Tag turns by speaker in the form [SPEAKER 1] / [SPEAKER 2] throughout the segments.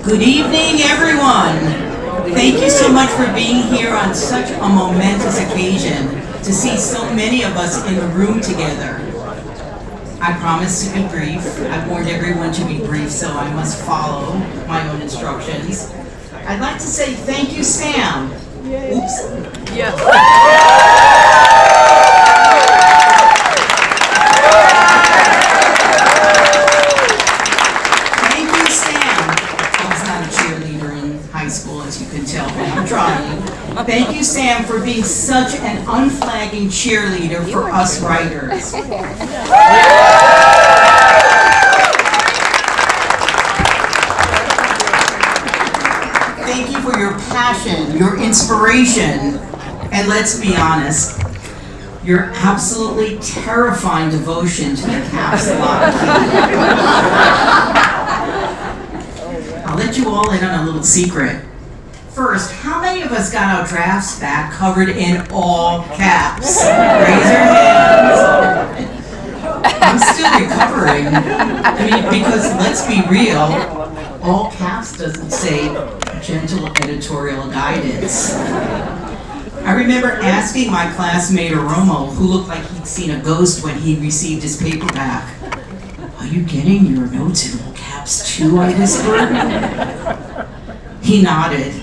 [SPEAKER 1] Good evening, everyone. Thank you so much for being here on such a momentous occasion to see so many of us in the room together. I promise to be brief. I've warned everyone to be brief, so I must follow my own instructions. I'd like to say thank you, Sam. Oops.
[SPEAKER 2] Yeah.
[SPEAKER 1] Thank you, Sam, for being such an unflagging cheerleader for us writers. Thank you for your passion, your inspiration, and let's be honest, your absolutely terrifying devotion to the Caps lock. I'll let you all in on a little secret. First, how many of us got our drafts back covered in all caps? Raise your hands. I'm still recovering. I mean, because let's be real, all caps doesn't say gentle editorial guidance. I remember asking my classmate Aromo, who looked like he'd seen a ghost when he received his paperback, "Are you getting your notes in all caps too?" I whispered. He nodded.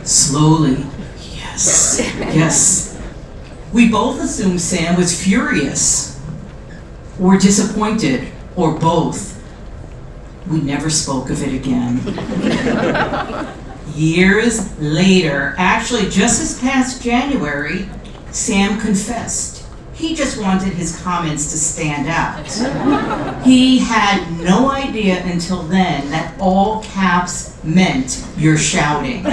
[SPEAKER 1] Slowly, yes, yes. We both assumed Sam was furious, or disappointed, or both. We never spoke of it again. Years later, actually just this past January, Sam confessed. He just wanted his comments to stand out. He had no idea until then that all caps meant you're shouting.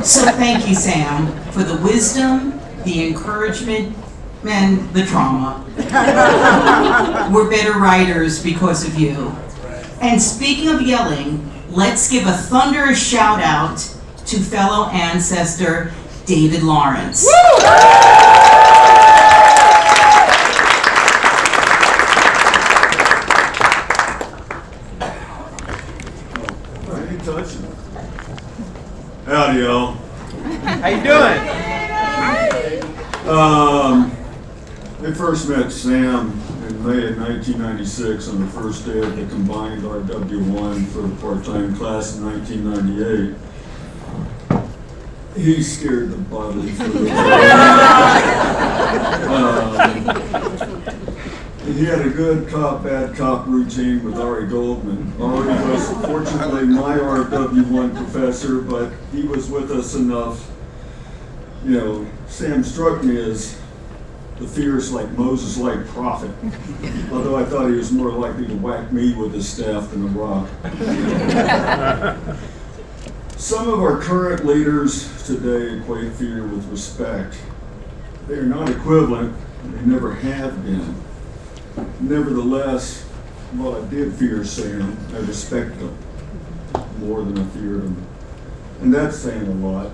[SPEAKER 1] So thank you, Sam, for the wisdom, the encouragement, and the trauma. We're better writers because of you. And speaking of yelling, let's give a thunderous shout out to fellow ancestor David Lawrence.
[SPEAKER 3] Woo!
[SPEAKER 4] Howdy, y'all.
[SPEAKER 3] How you doing?
[SPEAKER 4] I first met Sam in May of 1996 on the first day of the combined RW1 for the part-time class in 1998. He scared the body for the He had a good cop, bad cop routine with Ari Goldman. Ari was fortunately my RW1 professor, but he was with us enough. You know, Sam struck me as the fierce, like Moses-like prophet, although I thought he was more likely to whack me with his staff than a rock. Some of our current leaders today equate fear with respect. They are not equivalent, and they never have been. Nevertheless, while I did fear Sam, I respect him more than I feared him. And that's saying a lot.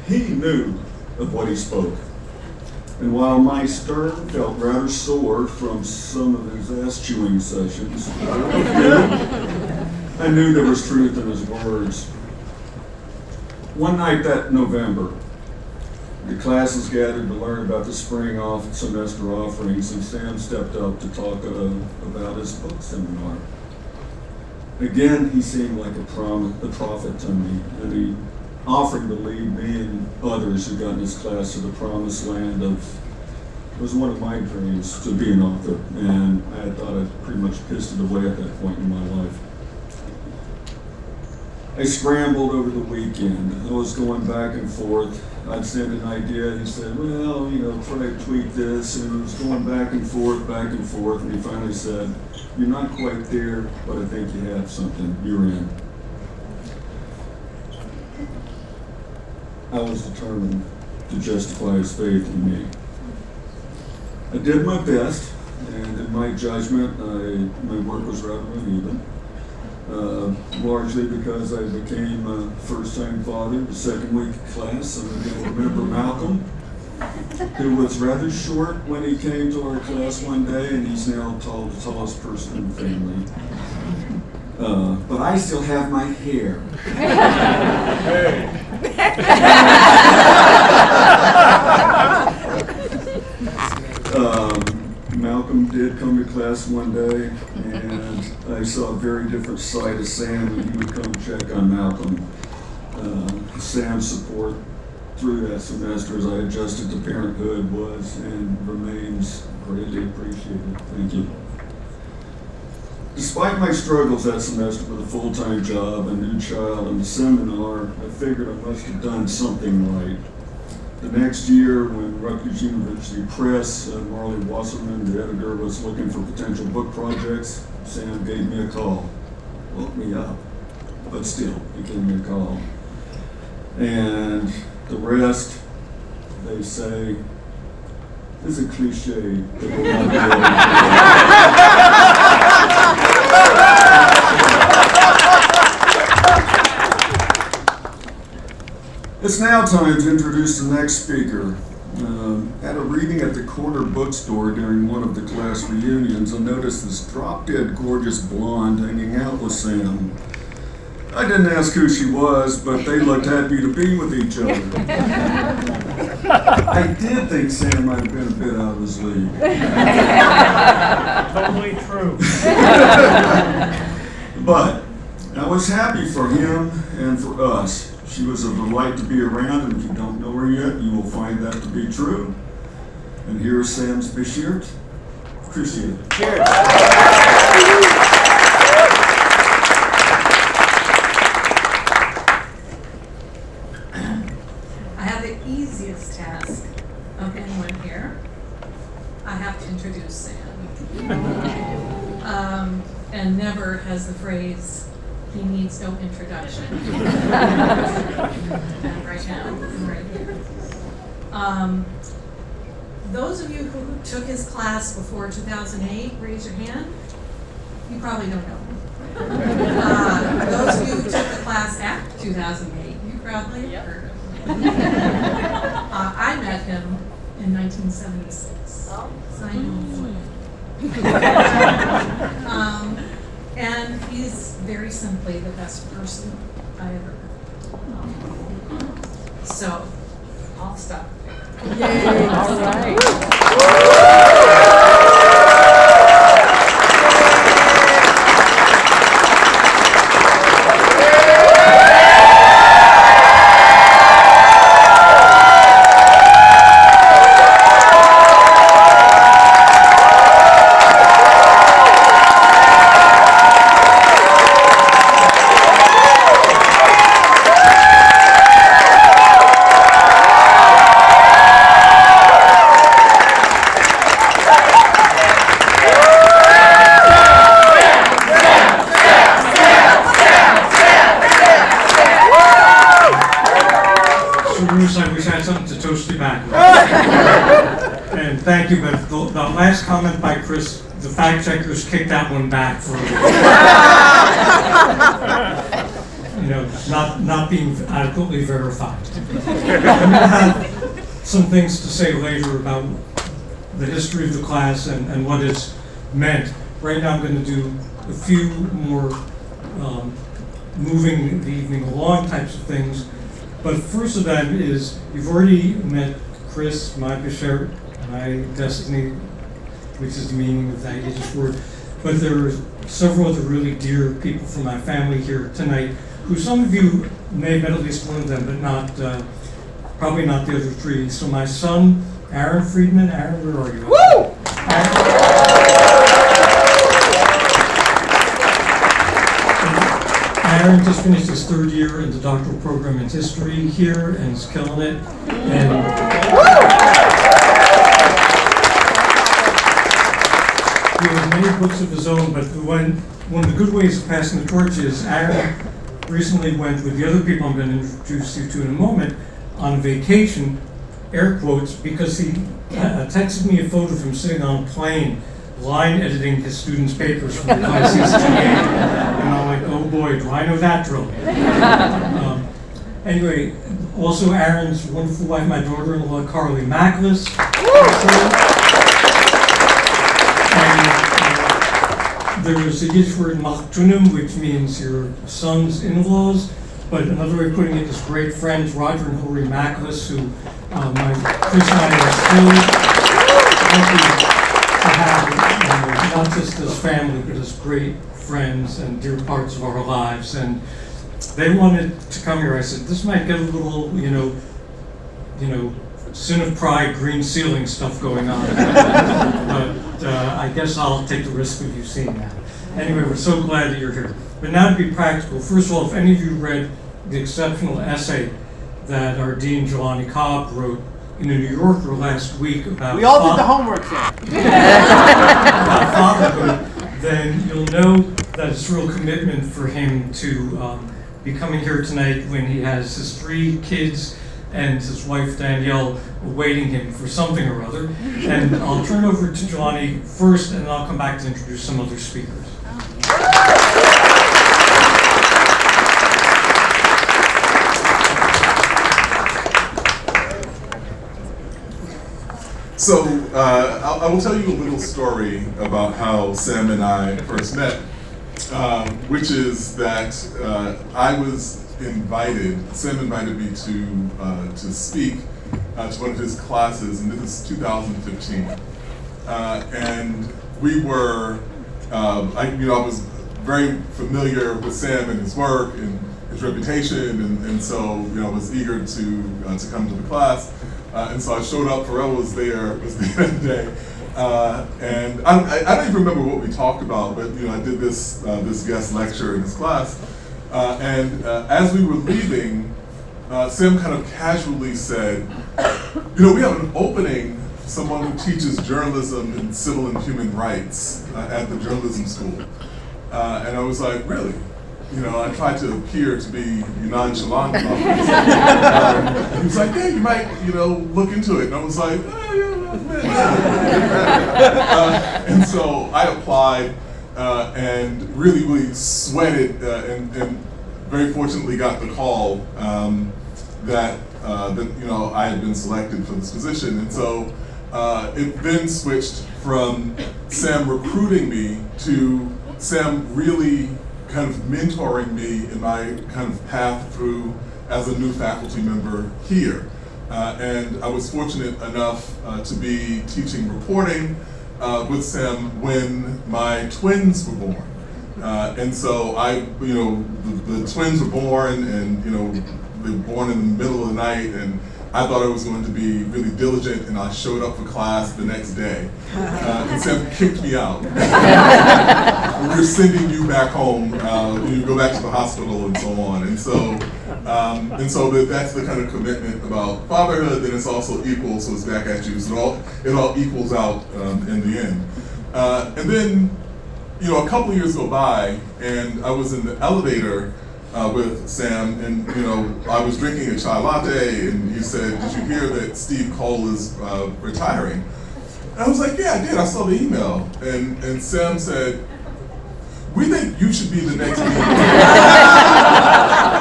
[SPEAKER 4] He knew of what he spoke. And while my stern felt rather sore from some of his ass-chewing sessions, I knew there was truth in his words. One night that November, the classes gathered to learn about the spring semester offerings, and Sam stepped up to talk about his book seminar. Again, he seemed like a prophet to me, and he offered to lead me and others who got in his class to the promised land of, it was one of my dreams to be an author, and I thought I'd pretty much pissed it away at that point in my life. I scrambled over the weekend. I was going back and forth. I'd send an idea, he said, well, you know, try to tweak this, and it was going back and forth, and he finally said, you're not quite there, but I think you have something, you're in. I was determined to justify his faith in me. I did my best, and in my judgment, my work was rather uneven. Largely because I became a first-time father, the second week of class, and I didn't remember Malcolm. who was rather short when he came to our class one day, and he's now the tallest person in the family. But I still have my hair. Malcolm did come to class one day, and I saw a very different side of Sam when he would come check on Malcolm. Sam's support through that semester as I adjusted to parenthood was and remains greatly appreciated. Thank you. Despite my struggles that semester with a full-time job, a new child, and a seminar, I figured I must have done something right. The next year, when Rutgers University Press, Marley Wasserman, the editor, was looking for potential book projects, Sam gave me a call. Woke me up, but still, he gave me a call. And the rest, they say, is a cliche that will not be able It's now time to introduce the next speaker. At a reading at the corner bookstore during one of the class reunions, I noticed this drop-dead gorgeous blonde hanging out with Sam. I didn't ask who she was, but they looked happy to be with each other. I did think Sam might have been a bit out of his league.
[SPEAKER 2] Totally true.
[SPEAKER 4] But I was happy for him and for us. She was a delight to be around, and if you don't know her yet, you will find that to be true. And here's Sam's Bashir. Appreciate it.
[SPEAKER 2] Cheers.
[SPEAKER 3] I have the easiest task of anyone here. I have to introduce Sam. And never has the phrase, "he needs no introduction." And right now, and right here. Those of you who took his class before 2008, raise your hand. You probably don't know him. Those of you who took the class after 2008, you probably have heard of him. I met him in 1976. So I know him. And he's very simply the best person I ever met. So, I'll stop there.
[SPEAKER 5] Yay! All right.
[SPEAKER 2] And thank you, but the last comment by Chris, the fact checkers kicked that one back for not being adequately verified. I'm going to have some things to say later about the history of the class and what it's meant. Right now I'm going to do a few more moving the evening along types of things. But first of them is, you've already met Chris, my Bashir, my destiny, which is the meaning of that Yiddish word. But there are several other really dear people from my family here tonight, who some of you may have met at least one of them, but not, probably not the other three. So my son, Aaron Freedman. Aaron, where are you?
[SPEAKER 5] Woo!
[SPEAKER 2] Aaron just finished his third year in the doctoral program in history here and is killing it. And he has many books of his own, but one of the good ways of passing the torch is Aaron recently went with the other people I'm going to introduce you to in a moment on vacation, air quotes, because he texted me a photo of him sitting on a plane line editing his students' papers from the class he's taking. And I'm like, oh boy, do I know that drill. Anyway, Also, Aaron's wonderful wife, my daughter-in-law, Carly Mackless. And there is a Yiddish word, machtunim, which means your son's in-laws. But another way of putting it is great friends, Roger and Hillary Mackless, who Chris and I are still lucky to have, not just as family, but as great friends and dear parts of our lives. And they wanted to come here. I said, this might get a little, sin of pride, green ceiling stuff going on. But I guess I'll take the risk of you seeing that. Anyway, we're so glad that you're here. But now to be practical, first of all, if any of you read the exceptional essay that our Dean Jelani Cobb wrote in the New Yorker last week about
[SPEAKER 5] we all did the homework, sir.
[SPEAKER 2] about fatherhood, then you'll know that it's a real commitment for him to be coming here tonight when he has his 3 kids and his wife Danielle awaiting him for something or other. And I'll turn over to Jelani first, and then I'll come back to introduce some other speakers.
[SPEAKER 6] So I will tell you a little story about how Sam and I first met, which is that I was invited. Sam invited me to speak to one of his classes, and this is 2015. And we were, I was very familiar with Sam and his work and his reputation, and so I was eager to come to the class. And so I showed up. Pharrell was there that day, and I don't even remember what we talked about, but I did this guest lecture in his class, and as we were leaving, Sam kind of casually said, we have an opening for someone who teaches journalism and civil and human rights at the journalism school, and I was like, really? I tried to appear to be nonchalant about this. He was like, yeah, you might, look into it. And I was like, and so I applied and really sweated and very fortunately got the call that I had been selected for this position. And so it then switched from Sam recruiting me to Sam really kind of mentoring me in my kind of path through as a new faculty member here. And I was fortunate enough to be teaching reporting with Sam when my twins were born. And so the twins were born, and they were born in the middle of the night, and I thought I was going to be really diligent, and I showed up for class the next day. And Sam kicked me out. We're sending you back home. You go back to the hospital and so on. And so that's the kind of commitment about fatherhood. Then it's also equal, so it's back at you. So it all equals out in the end. And then a couple of years go by, and I was in the elevator with Sam, and I was drinking a chai latte, and he said, "Did you hear that Steve Cole is retiring?" And I was like, "Yeah, I did. I saw the email." And Sam said, "We think you should be the next leader."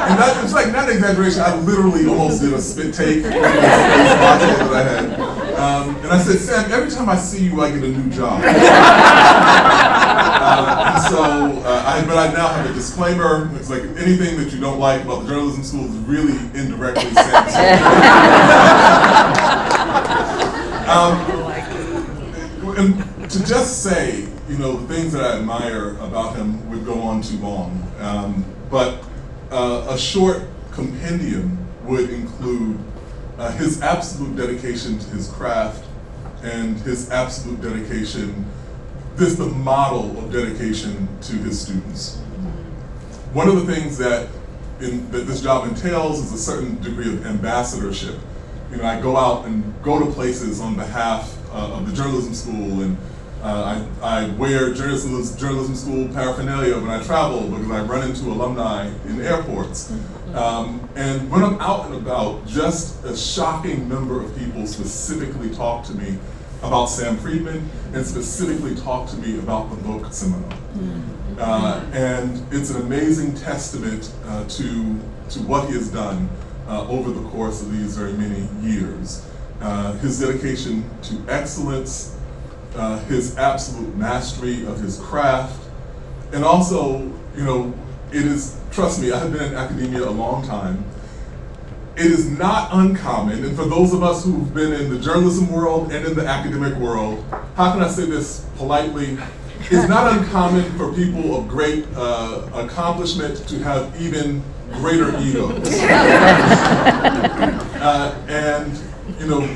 [SPEAKER 6] And it's like not an exaggeration. I literally almost did a spit take with this latte that I had. And I said, "Sam, every time I see you, I get a new job." But I now have a disclaimer. It's like anything that you don't like about the journalism school is really indirectly Sam's. And to just say, the things that I admire about him would go on too long. But a short compendium would include his absolute dedication to his craft and his absolute dedication, the model of dedication to his students. One of the things that this job entails is a certain degree of ambassadorship. I go out and go to places on behalf of the journalism school, and I wear journalism school paraphernalia when I travel because I run into alumni in airports. And when I'm out and about, just a shocking number of people specifically talk to me about Sam Freedman and specifically talk to me about the book Seminole. And it's an amazing testament to what he has done over the course of these very many years. His dedication to excellence, his absolute mastery of his craft, and also, you know, it is, trust me, I have been in academia a long time. It is not uncommon, and for those of us who've been in the journalism world and in the academic world, how can I say this politely? It's not uncommon for people of great accomplishment to have even greater egos. And, you know,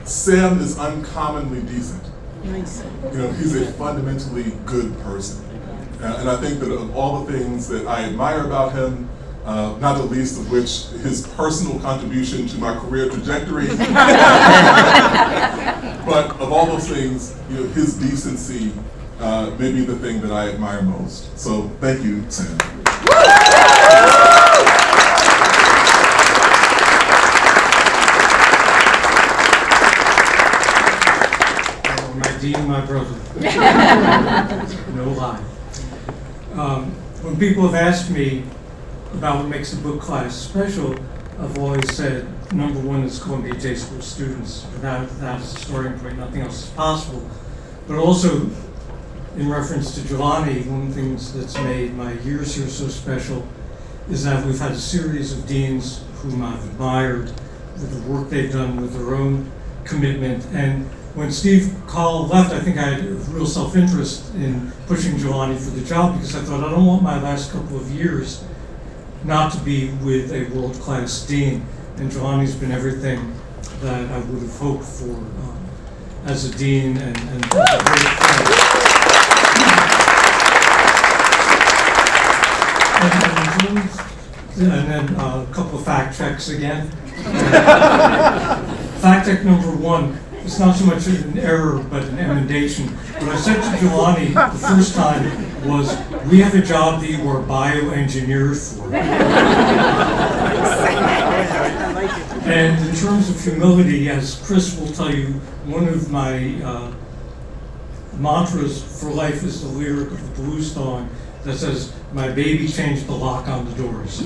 [SPEAKER 6] Sam is uncommonly decent.
[SPEAKER 5] Nice.
[SPEAKER 6] You know, he's a fundamentally good person. And I think that of all the things that I admire about him, not the least of which his personal contribution to my career trajectory, but of all those things, you know, his decency may be the thing that I admire most. So thank you, Sam.
[SPEAKER 2] My dean, my brother. No lie. When people have asked me about what makes a book class special, I've always said, number one, it's going to be J School students. That is the starting point, nothing else is possible. But also, in reference to Jelani, one of the things that's made my years here so special is that we've had a series of deans whom I've admired with the work they've done with their own commitment. And when Steve Call left, I think I had a real self-interest in pushing Jelani for the job because I thought I don't want my last couple of years not to be with a world-class dean. And Jelani's been everything that I would have hoped for as a dean and a great friend. And then a couple of fact checks again. Fact check number one, it's not so much an error, but an emendation. What I said to Jelani the first time was, we have a job that you are bioengineered for. And in terms of humility, as Chris will tell you, one of my mantras for life is the lyric of the blues song that says, my baby changed the lock on the doors.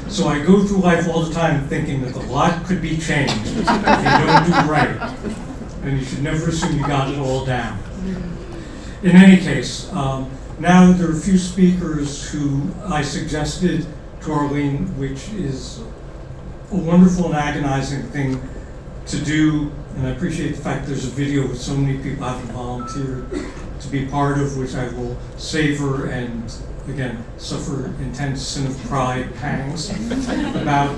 [SPEAKER 2] So I go through life all the time thinking that the lock could be changed if you don't do right. And you should never assume you got it all down. In any case, now there are a few speakers who I suggested to Arlene, which is a wonderful and agonizing thing to do, and I appreciate the fact there's a video with so many people having volunteered to be part of, which I will savor and, again, suffer intense sin of pride pangs about.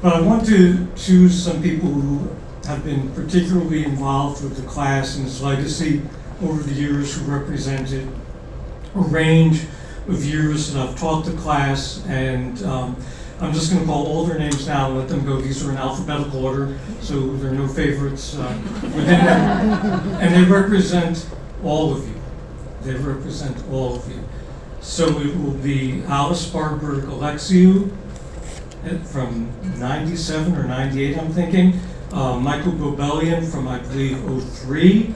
[SPEAKER 2] But I want to choose some people who have been particularly involved with the class and its legacy over the years, who represented a range of years that I've taught the class, and I'm just going to call all their names now and let them go. These are in alphabetical order, so there are no favorites within them. And they represent all of you. They represent all of you. So it will be Alice Sparberg Alexiou from 97 or 98, I'm thinking. Michael Bobelian from, I believe, 03.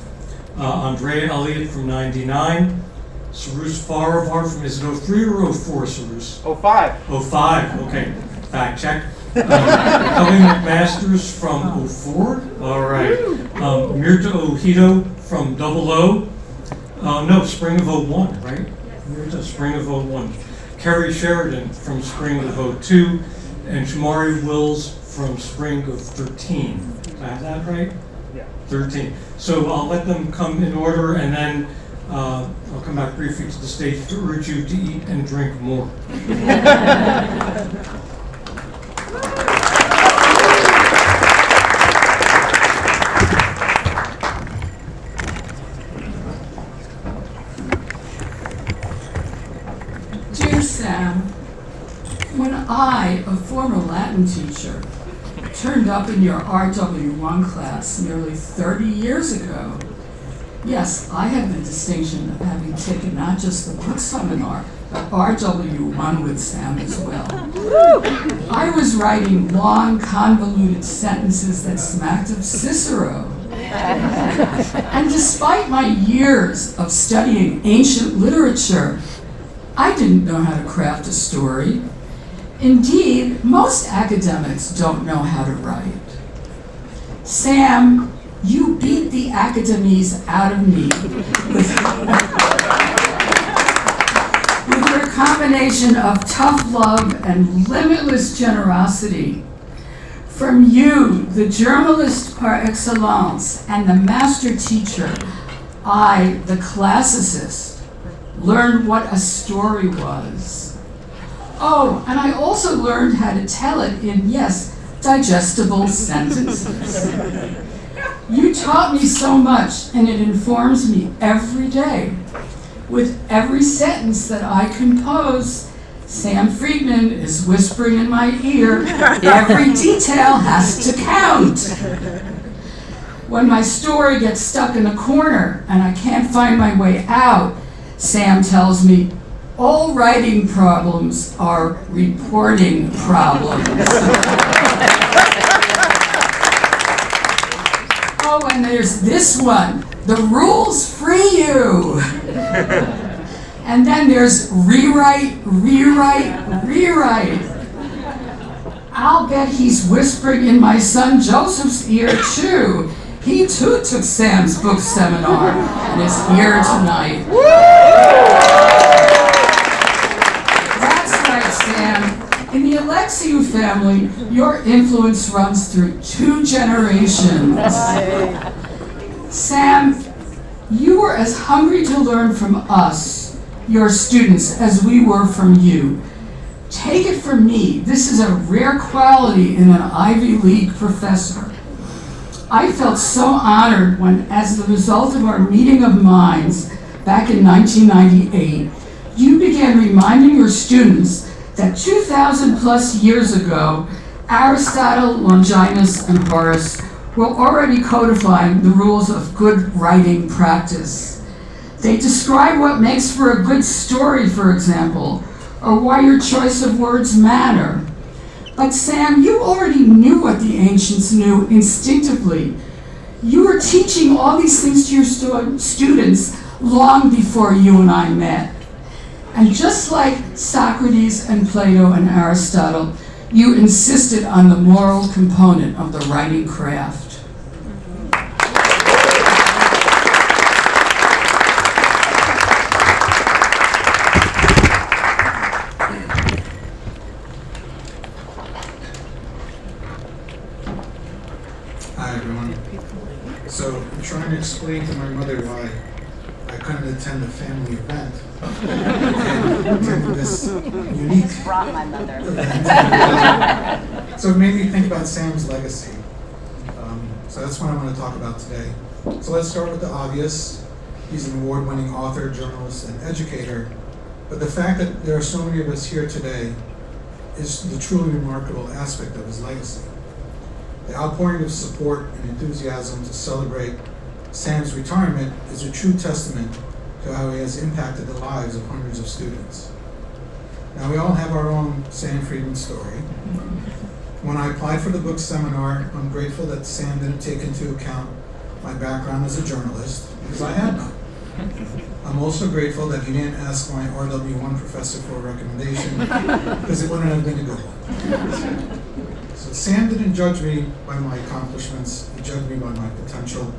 [SPEAKER 2] Andrea Elliot from 99. Cyrus Farivar from, is it 03 or 04, Cyrus?
[SPEAKER 7] 05.
[SPEAKER 2] 05, okay. Fact check. McMasters from 04. All right. Mirta Ojito from 00. No, spring of 01, right? Mirta, spring of 01. Kerry Sheridan from spring of 02. And Shomari Wills from spring of 13. Did I have that right?
[SPEAKER 7] Yeah.
[SPEAKER 2] 13. So I'll let them come in order, and then I'll come back briefly to the stage to urge you to eat and drink more.
[SPEAKER 5] Dear Sam, when I, a former Latin teacher, turned up in your RW1 class nearly 30 years ago, yes, I had the distinction of having taken not just the book seminar, but RW1 with Sam as well. I was writing long, convoluted sentences that smacked of Cicero. And despite my years of studying ancient literature, I didn't know how to craft a story. Indeed, most academics don't know how to write. Sam, you beat the academies out of me with your combination of tough love and limitless generosity. From you, the journalist par excellence and the master teacher, I, the classicist, learned what a story was. Oh, and I also learned how to tell it in, yes, digestible sentences. You taught me so much, and it informs me every day. With every sentence that I compose, Sam Freedman is whispering in my ear, every detail has to count. When my story gets stuck in a corner and I can't find my way out, Sam tells me, all writing problems are reporting problems. Oh, and there's this one, the rules free you. And then there's rewrite, rewrite, rewrite. I'll bet he's whispering in my son Joseph's ear too. He too took Sam's book seminar and is here tonight. That's right, Sam. In the Alexiou family, your influence runs through 2 generations. Sam, you were as hungry to learn from us, your students, as we were from you. Take it from me, this is a rare quality in an Ivy League professor. I felt so honored when, as the result of our meeting of minds back in 1998, you began reminding your students that 2,000 plus years ago, Aristotle, Longinus, and Horace were already codifying the rules of good writing practice. They describe what makes for a good story, for example, or why your choice of words matter. But Sam, you already knew what the ancients knew instinctively. You were teaching all these things to your students long before you and I met. And just like Socrates and Plato and Aristotle, you insisted on the moral component of the writing craft.
[SPEAKER 7] Hi everyone. So I'm trying to explain to my mother why I couldn't attend the family event and attend this unique
[SPEAKER 8] Brought my mother.
[SPEAKER 7] event. So it made me think about Sam's legacy. So that's what I'm going to talk about today. So let's start with the obvious. He's an award-winning author, journalist, and educator. But the fact that there are so many of us here today is the truly remarkable aspect of his legacy. The outpouring of support and enthusiasm to celebrate Sam's retirement is a true testament to how he has impacted the lives of hundreds of students. Now, we all have our own Sam Freedman story. When I applied for the book seminar, I'm grateful that Sam didn't take into account my background as a journalist, because I had none. I'm also grateful that he didn't ask my RW1 professor for a recommendation, because it wouldn't have been a good one. So Sam didn't judge me by my accomplishments, he judged me by my potential.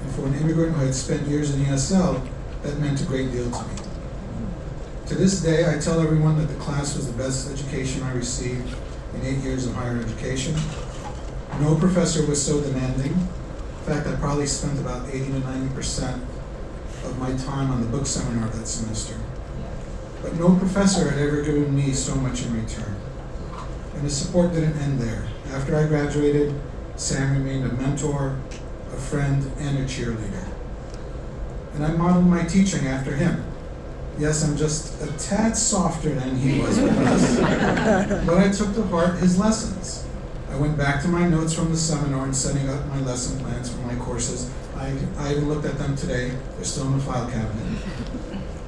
[SPEAKER 7] And for an immigrant who had spent years in ESL, that meant a great deal to me. To this day, I tell everyone that the class was the best education I received in 8 years of higher education. No professor was so demanding. In fact, I probably spent about 80 to 90% of my time on the book seminar that semester. But no professor had ever given me so much in return. And the support didn't end there. After I graduated, Sam remained a mentor, a friend, and a cheerleader. And I modeled my teaching after him. Yes, I'm just a tad softer than he was with us, but I took to heart his lessons. I went back to my notes from the seminar and setting up my lesson plans for my courses. I even looked at them today. They're still in the file cabinet.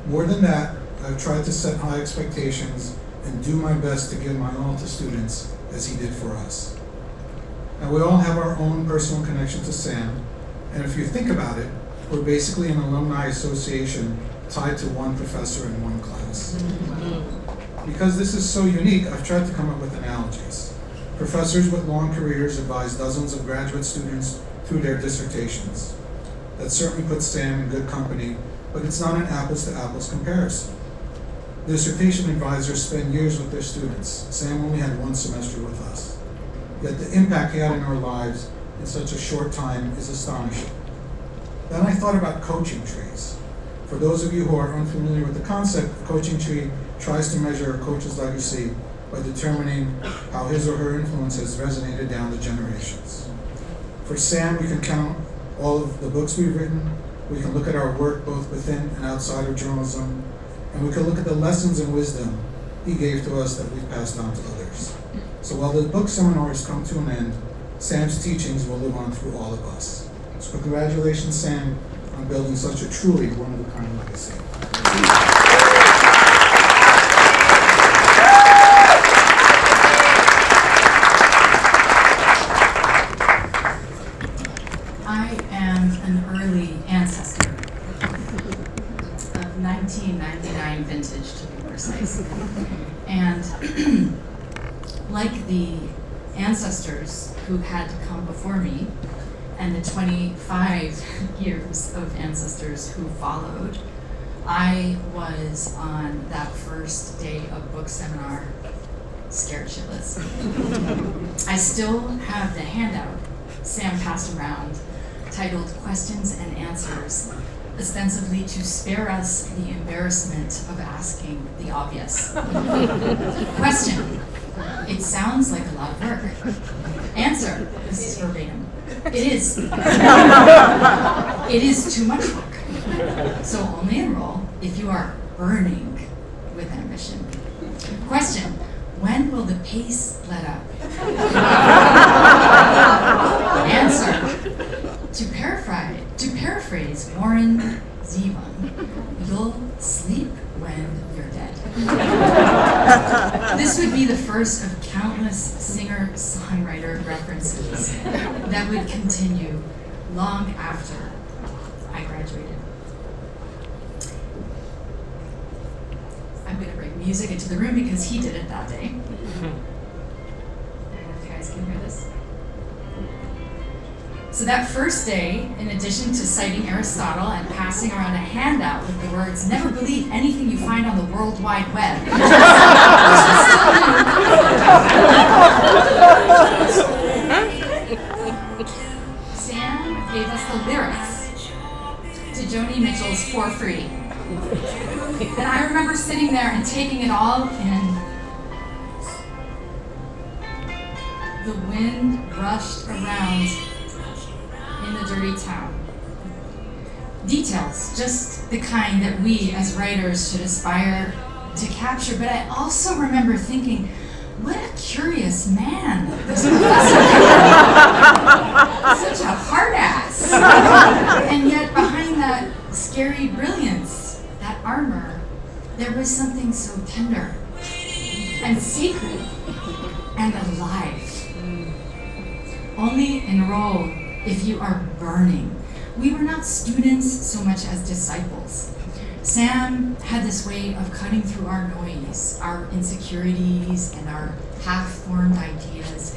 [SPEAKER 7] More than that, I've tried to set high expectations and do my best to give my all to students as he did for us. Now, we all have our own personal connection to Sam, and if you think about it, we're basically an alumni association tied to one professor in one class. Because this is so unique, I've tried to come up with analogies. Professors with long careers advise dozens of graduate students through their dissertations. That certainly puts Sam in good company, but it's not an apples-to-apples comparison. Dissertation advisors spend years with their students. Sam only had 1 semester with us. Yet the impact he had in our lives in such a short time is astonishing. Then I thought about coaching trees. For those of you who are unfamiliar with the concept, a coaching tree tries to measure a coach's legacy by determining how his or her influence has resonated down the generations. For Sam, we can count all of the books we've written, we can look at our work both within and outside of journalism, and we can look at the lessons and wisdom he gave to us that we've passed on to others. So while the book seminars come to an end, Sam's teachings will live on through all of us. So congratulations, Sam, on building such a truly one-of-a-kind legacy.
[SPEAKER 8] I am an early ancestor of 1999 vintage, to be precise. And like the ancestors who had to come before me, and the 25 years of ancestors who followed, I was on that first day of book seminar scared shitless. I still have the handout Sam passed around titled Questions and Answers, ostensibly to spare us the embarrassment of asking the obvious. Question: it sounds like a lot of work. Answer: this is verbatim. It is. It is too much work. So only enroll if you are burning with ambition. Question: when will the pace let up? Answer: to paraphrase Warren Zevon, you'll sleep when you're dead. This would be the first of countless singer-songwriter references that would continue long after I graduated. I'm going to bring music into the room because he did it that day. I don't know if you guys can hear this. So that first day, in addition to citing Aristotle and passing around a handout with the words, "Never believe anything you find on the World Wide Web," Sam gave us the lyrics to Joni Mitchell's "For Free." And I remember sitting there and taking it all in. The wind rushed around in the dirty town. Details, just the kind that we as writers should aspire to capture, but I also remember thinking, what a curious man this professor is. Such a hard ass. And yet behind that scary brilliance, that armor, there was something so tender and sacred and alive. Only enroll if you are burning. We were not students so much as disciples. Sam had this way of cutting through our noise, our insecurities, and our half-formed ideas,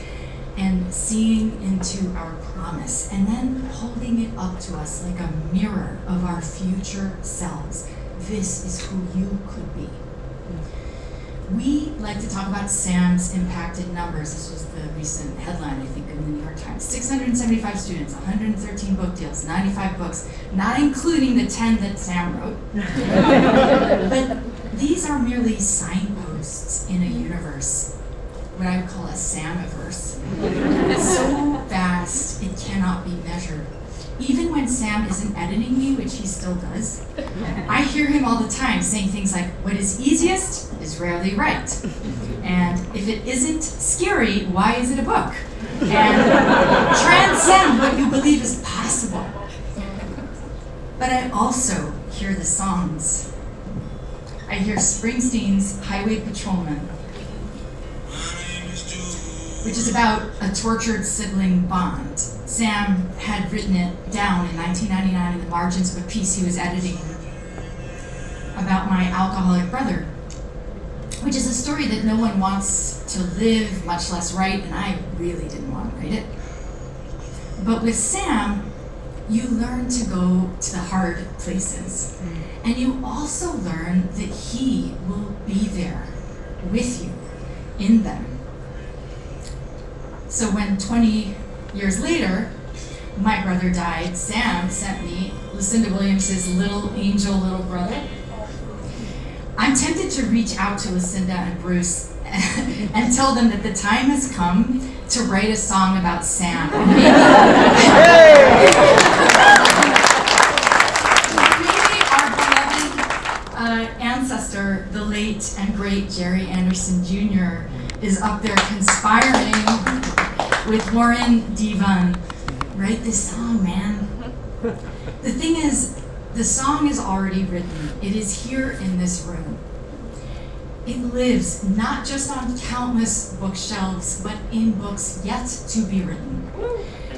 [SPEAKER 8] and seeing into our promise, and then holding it up to us like a mirror of our future selves. This is who you could be. We like to talk about Sam's impacted numbers. This was the recent headline, I think, in the New York Times. 675 students, 113 book deals, 95 books, not including the 10 that Sam wrote. But these are merely signposts in a universe, what I would call a Samiverse. So vast, it cannot be measured. Even when Sam isn't editing me, which he still does, I hear him all the time saying things like, what is easiest is rarely right. And if it isn't scary, why is it a book? And transcend what you believe is possible. But I also hear the songs. I hear Springsteen's Highway Patrolman, which is about a tortured sibling bond. Sam had written it down in 1999 in the margins of a piece he was editing about my alcoholic brother. which is a story that no one wants to live, much less write, and I really didn't want to write it. But with Sam, you learn to go to the hard places. And you also learn that he will be there with you in them. So when 20 years later, my brother died, Sam sent me Lucinda Williams' Little Angel, Little Brother. I'm tempted to reach out to Lucinda and Bruce and tell them that the time has come to write a song about Sam. Maybe our beloved ancestor, the late and great Jerry Anderson Jr., is up there conspiring with Warren Devon. Write this song, man. The thing is, the song is already written. It is here in this room. It lives not just on countless bookshelves, but in books yet to be written.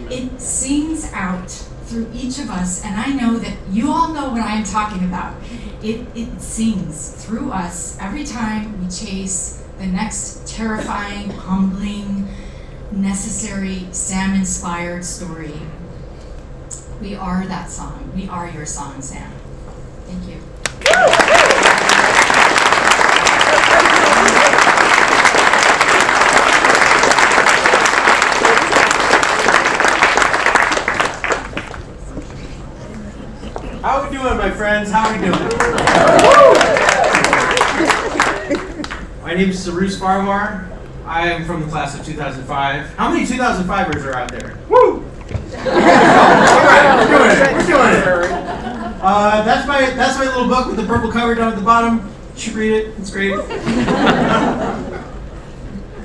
[SPEAKER 8] It sings out through each of us, and I know that you all know what I'm talking about. It sings through us every time we chase the next terrifying, humbling, necessary, Sam-inspired story. We are that song. We are your song, Sam. Thank you.
[SPEAKER 9] How we doing, my friends? How we doing? My name is Cyrus Farivar. I am from the class of 2005. How many 2005ers are out there? Woo! Alright, we're doing it. That's my little book with the purple cover down at the bottom. You should read it, it's great.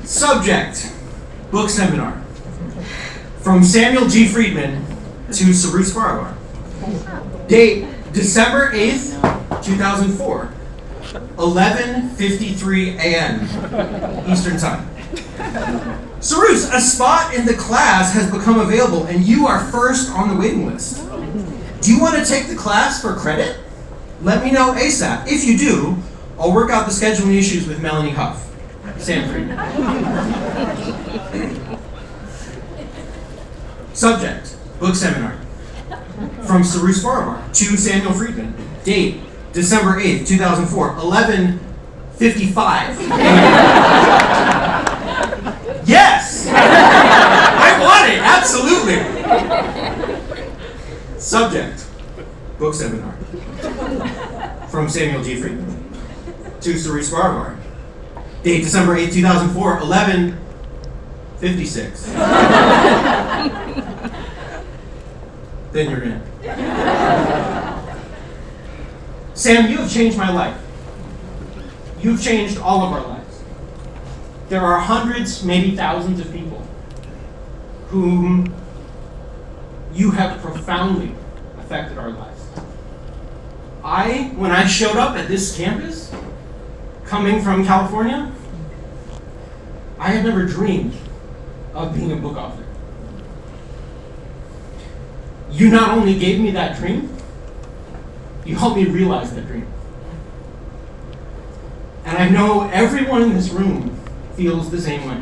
[SPEAKER 9] Subject, book seminar. From Samuel G. Freedman to Cyrus Farivar. Date, December 8th, 2004. 11:53 a.m. Eastern Time. Cyrus, a spot in the class has become available and you are first on the waiting list. Do you want to take the class for credit? Let me know ASAP. If you do, I'll work out the scheduling issues with Melanie Huff. Sam Freedman. Subject, book seminar. From Cyrus Farivar to Samuel Freedman. Date, December 8th, 2004, 11:55 a.m. Yes! I want it, absolutely! Subject, book seminar. From Samuel G. Freedman to Cyrus Farivar. Date, December 8th, 2004, 11:56. Then you're in. Sam, you have changed my life. You've changed all of our lives. There are hundreds, maybe thousands of people whom you have profoundly affected our lives. When I showed up at this campus, coming from California, I had never dreamed of being a book author. You not only gave me that dream, you helped me realize that dream. And I know everyone in this room feels the same way.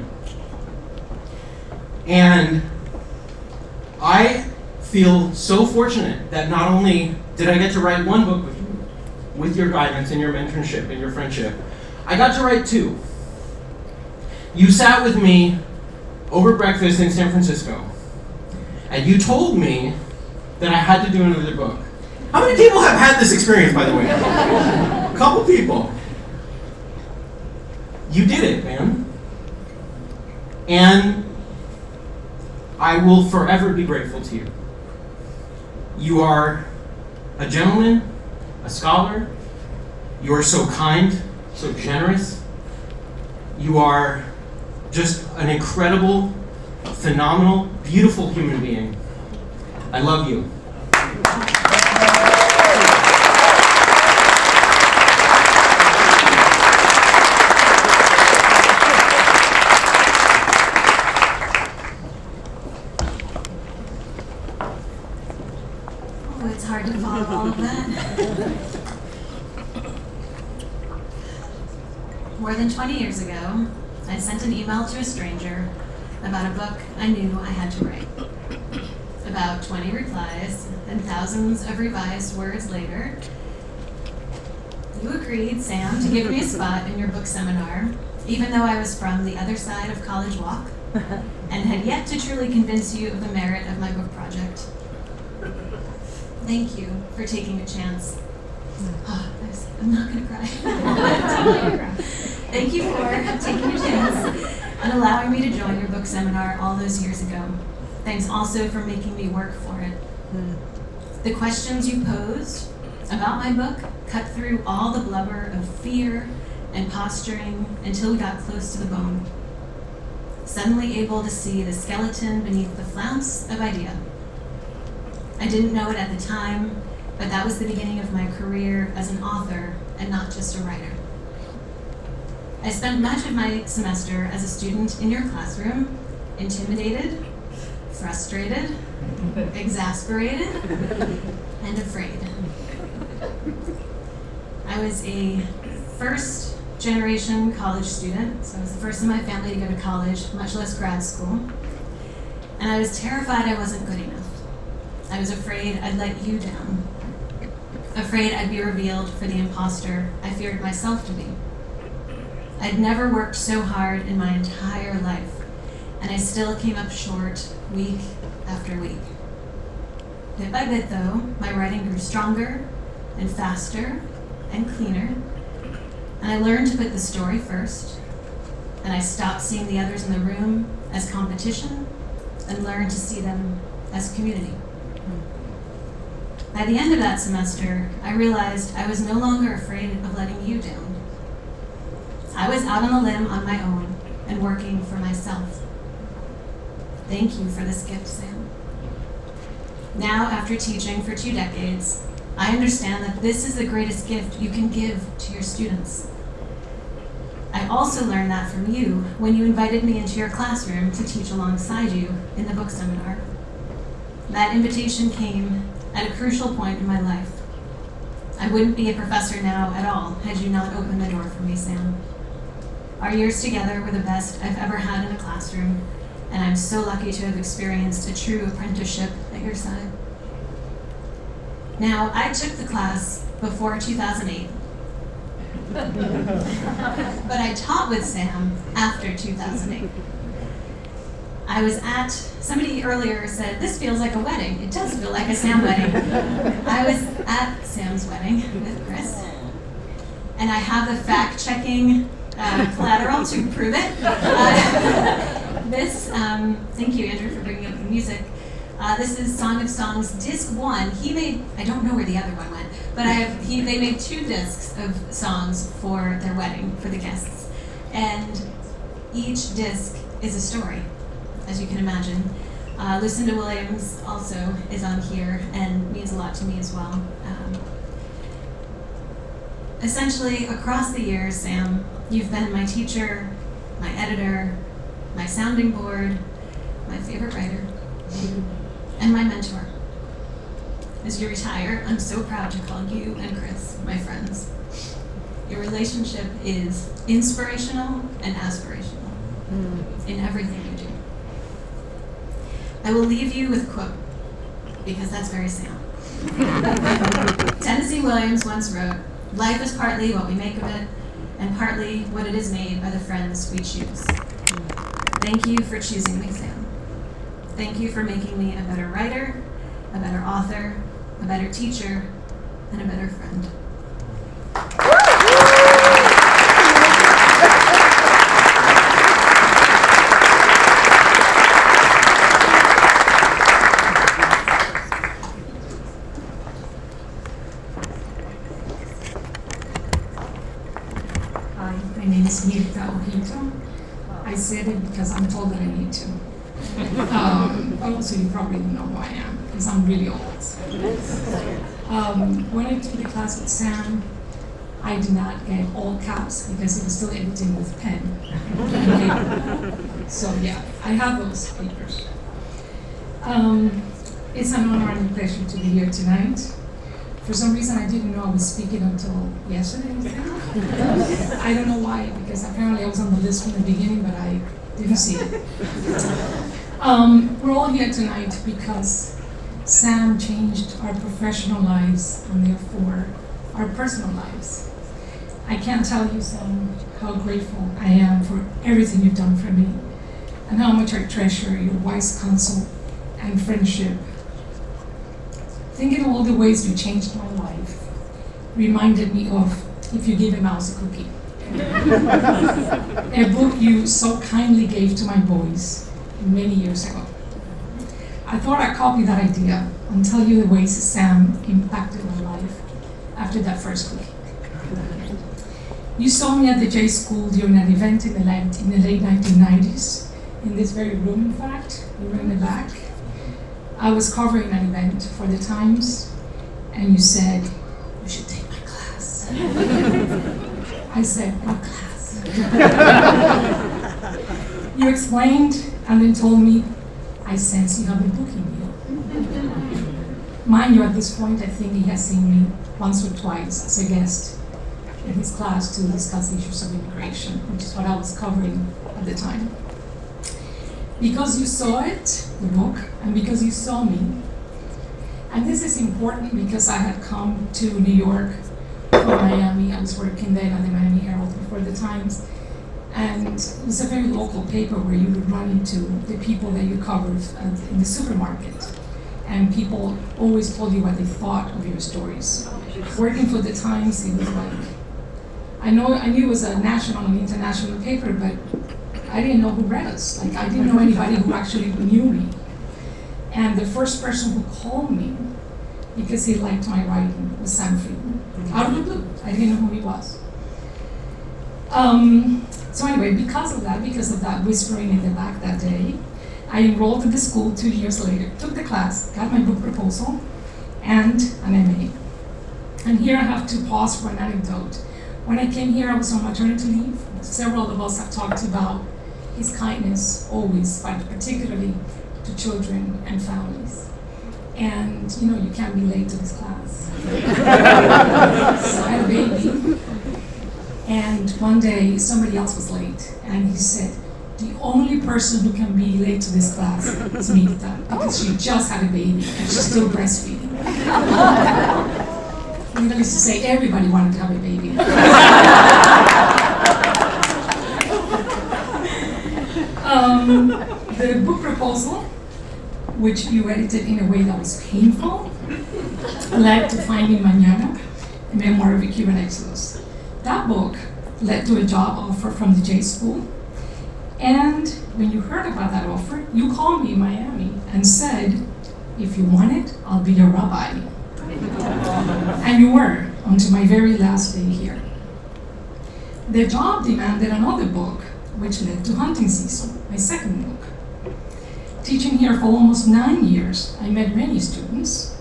[SPEAKER 9] And I feel so fortunate that not only did I get to write one book with you, with your guidance and your mentorship and your friendship, I got to write two. You sat with me over breakfast in San Francisco, and you told me that I had to do another book. How many people have had this experience, by the way? A couple people. You did it, man. And I will forever be grateful to you. You are a gentleman, a scholar. You are so kind, so generous. You are just an incredible, phenomenal, beautiful human being. I love you.
[SPEAKER 3] Oh, it's hard to follow all of that.
[SPEAKER 10] more than 20 years ago, I sent an email to a stranger about a book I knew I had to write. About 20 replies and thousands of revised words later, you agreed, Sam, to give me a spot in your book seminar, even though I was from the other side of College Walk and had yet to truly convince you of the merit of my book project. Thank you for taking a chance. Oh, I'm not gonna cry. Thank you for taking a chance and allowing me to join your book seminar all those years ago. Thanks also for making me work for it. The questions you posed about my book cut through all the blubber of fear and posturing until we got close to the bone. Suddenly able to see the skeleton beneath the flounce of idea. I didn't know it at the time, but that was the beginning of my career as an author and not just a writer. I spent much of my semester as a student in your classroom, intimidated, frustrated, exasperated, and afraid. I was a first generation college student, so I was the first in my family to go to college, much less grad school. And I was terrified I wasn't good enough. I was afraid I'd let you down. Afraid I'd be revealed for the imposter I feared myself to be. I'd never worked so hard in my entire life, and I still came up short week after week. Bit by bit, though, my writing grew stronger and faster and cleaner, and I learned to put the story first, and I stopped seeing the others in the room as competition and learned to see them as community. By the end of that semester, I realized I was no longer afraid of letting you down. I was out on a limb on my own and working for myself. Thank you for this gift, Sam. Now, after teaching for 2 decades, I understand that this is the greatest gift you can give to your students. I also learned that from you when you invited me into your classroom to teach alongside you in the book seminar. That invitation came at a crucial point in my life. I wouldn't be a professor now at all had you not opened the door for me, Sam. Our years together were the best I've ever had in a classroom, and I'm so lucky to have experienced a true apprenticeship at your side. Now, I took the class before 2008, but I taught with Sam after 2008. I was at, somebody earlier said, this feels like a wedding. It does feel like a Sam wedding. I was at Sam's wedding with Chris, and I have the fact-checking collateral to prove it. Thank you, Andrew, for bringing up the music. This is Song of Songs, disc 1. He made, I don't know where the other one went, but they made 2 discs of songs for their wedding, for the guests. And each disc is a story, as you can imagine. Lucinda Williams also is on here and means a lot to me as well. Essentially, across the years, Sam, you've been my teacher, my editor, my sounding board, my favorite writer, and my mentor. As you retire, I'm so proud to call you and Chris my friends. Your relationship is inspirational and aspirational in everything you do. I will leave you with a quote, because that's very Sam. Tennessee Williams once wrote, "Life is partly what we make of it, and partly what it is made by the friends we choose." Thank you for choosing me, Sam. Thank you for making me a better writer, a better author, a better teacher, and a better friend.
[SPEAKER 5] Hi, my name is Mirta Ojito. I said it because I'm told that I need to. Also, you probably know who I am, because I'm really old. When I took the class with Sam, I did not get all caps because he was still editing with pen and paper. So yeah, I have those papers. It's an honor and a pleasure to be here tonight. For some reason, I didn't know I was speaking until yesterday, I think. I don't know why, because apparently I was on the list from the beginning, but I didn't see it. We're all here tonight because Sam changed our professional lives and therefore our personal lives. I can't tell you, Sam, how grateful I am for everything you've done for me and how much I treasure your wise counsel and friendship. Thinking of all the ways you changed my life reminded me of If You Give a Mouse a Cookie. A book you so kindly gave to my boys many years ago. I thought I'd copy that idea and tell you the ways Sam impacted my life after that first cookie. You saw me at the J School during an event in the late 1990s, in this very room, in fact, we were in the back. I was covering an event for the Times, and you said, "You should take my class." I said, "What class?" You explained and then told me, "I sense you have a booking deal." Mind you, at this point, I think he has seen me once or twice as a guest in his class to discuss issues of immigration, which is what I was covering at the time. Because you saw it, the book, and because you saw me, and this is important because I had come to New York from Miami. I was working then at the Miami Herald before the Times, and it was a very local paper where you would run into the people that you covered in the supermarket, and people always told you what they thought of your stories. Working for the Times, it was like, I knew it was a national and international paper, but I didn't know who read us. Like, I didn't know anybody who actually knew me. And the first person who called me, because he liked my writing, was Sam Freedman. Out of the blue. I didn't know who he was. So anyway, because of that whispering in the back that day, I enrolled at the school 2 years later, took the class, got my book proposal, and an MA. And here I have to pause for an anecdote. When I came here, I was on maternity leave. Several of us have talked about his kindness always, but particularly to children and families. And you can't be late to this class. So I had a baby. And one day, somebody else was late, and he said, "The only person who can be late to this class is Mirta, because she just had a baby and she's still breastfeeding." Needless to say, everybody wanted to have a baby. The book proposal, which you edited in a way that was painful, led to Finding Mañana, a memoir of a Cuban exodus. That book led to a job offer from the J School. And when you heard about that offer, you called me in Miami and said, "If you want it, I'll be your rabbi." And you were, until my very last day here. The job demanded another book, which led to Hunting Season, my second book. Teaching here for almost 9 years, I met many students.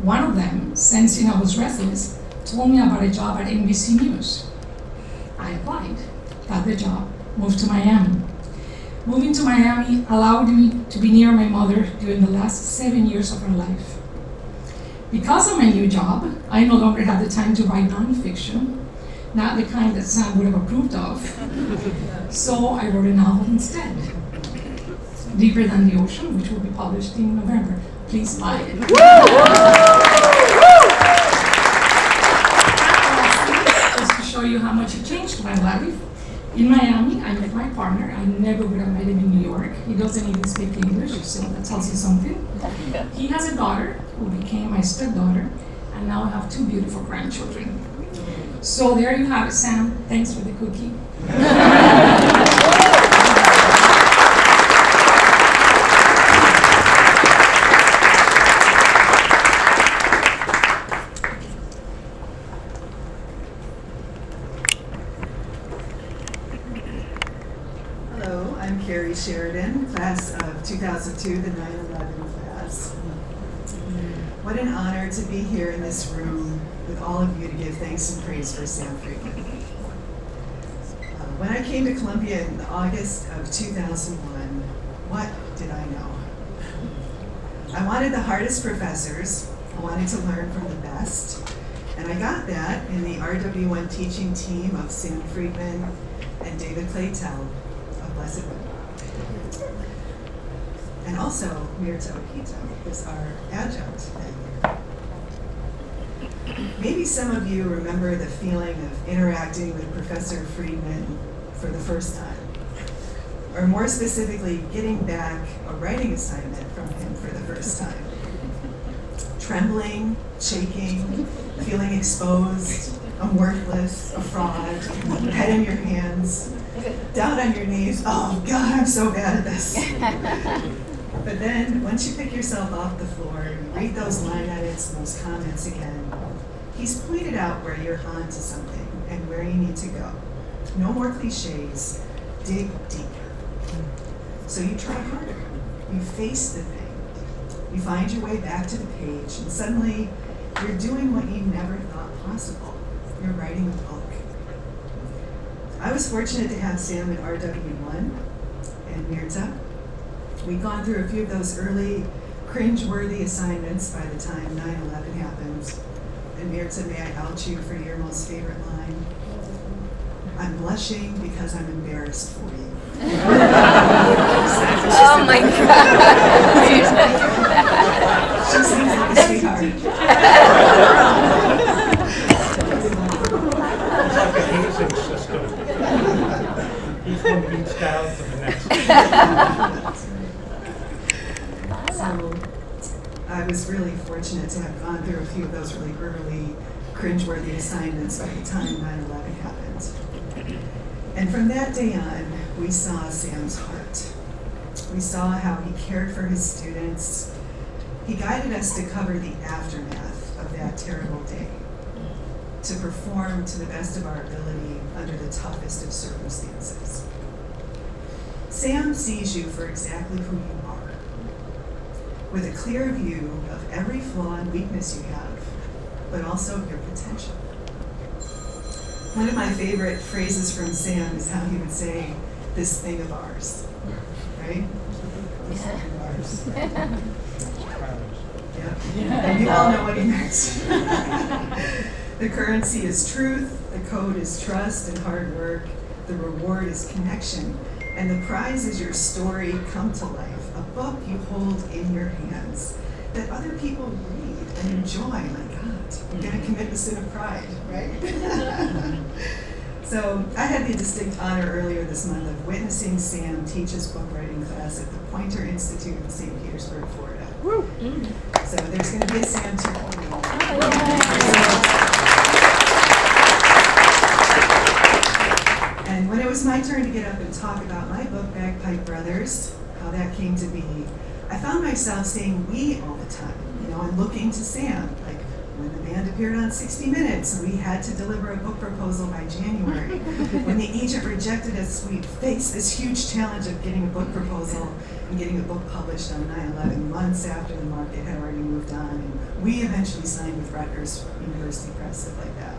[SPEAKER 5] One of them, sensing I was restless, told me about a job at NBC News. I applied, got the job, moved to Miami. Moving to Miami allowed me to be near my mother during the last 7 years of her life. Because of my new job, I no longer had the time to write nonfiction, not the kind that Sam would have approved of. So I wrote a novel instead, Deeper Than the Ocean, which will be published in November. Please buy it. Just to show you how much it changed my life. In Miami, I met my partner. I never would have met him in New York. He doesn't even speak English, so that tells you something. He has a daughter who became my stepdaughter, and now I have 2 beautiful grandchildren. So there you have it, Sam. Thanks for the cookie.
[SPEAKER 11] Hello, I'm Kerry Sheridan, class of 2002, the 9/11 class. What an honor to be here in this room with all of you to give thanks and praise for Sam Freedman. When I came to Columbia in August of 2001, what did I know? I wanted the hardest professors, I wanted to learn from the best. And I got that in the RW1 teaching team of Sam Freedman and David Claytell of Blessed Women. And also Mirta Ojito was our adjunct that year. Maybe some of you remember the feeling of interacting with Professor Freedman for the first time. Or more specifically, getting back a writing assignment from him for the first time. Trembling, shaking, feeling exposed, I'm worthless, a fraud, head in your hands, down on your knees, oh God, I'm so bad at this. But then, once you pick yourself off the floor, you read those line edits, those comments again, he's pointed out where you're on to something and where you need to go. No more cliches, dig deeper. So you try harder, you face the thing, you find your way back to the page, and suddenly you're doing what you never thought possible. You're writing a book. I was fortunate to have Sam at RW1 and Mirta. We'd gone through a few of those early cringe-worthy assignments by the time 9/11 happened. And Mirta, may I out you for your most favorite line? I'm blushing because I'm embarrassed for you.
[SPEAKER 12] Oh my God.
[SPEAKER 11] She seems like a sweetheart.
[SPEAKER 2] It's like a hazing system. Each one beats down to the next.
[SPEAKER 11] So I was really fortunate to have gone through a few of those really early cringeworthy assignments by the time 9/11 happened. And from that day on, we saw Sam's heart. We saw how he cared for his students. He guided us to cover the aftermath of that terrible day, to perform to the best of our ability under the toughest of circumstances. Sam sees you for exactly who you are, with a clear view of every flaw and weakness you have, but also your potential. One of my favorite phrases from Sam is how he would say, this thing of ours, right? This thing of ours. Yeah. And you all know what he meant. The currency is truth, the code is trust and hard work, the reward is connection, and the prize is your story come to life, a book you hold in your hands that other people read and enjoy. My God, you're going to commit the sin of pride, right? So I had the distinct honor earlier this month of witnessing Sam teach his book writing class at the Poynter Institute in St. Petersburg, Florida. Woo. So there's going to be a Sam 2.0. And when it was my turn to get up and talk about my book, Bagpipe Brothers, how that came to be, I found myself saying we all the time, and looking to Sam, like when the band appeared on 60 Minutes and we had to deliver a book proposal by January. When the agent rejected us, we faced this huge challenge of getting a book proposal and getting a book published on 9/11 months after the market had already moved on. And we eventually signed with Rutgers University Press, stuff like that.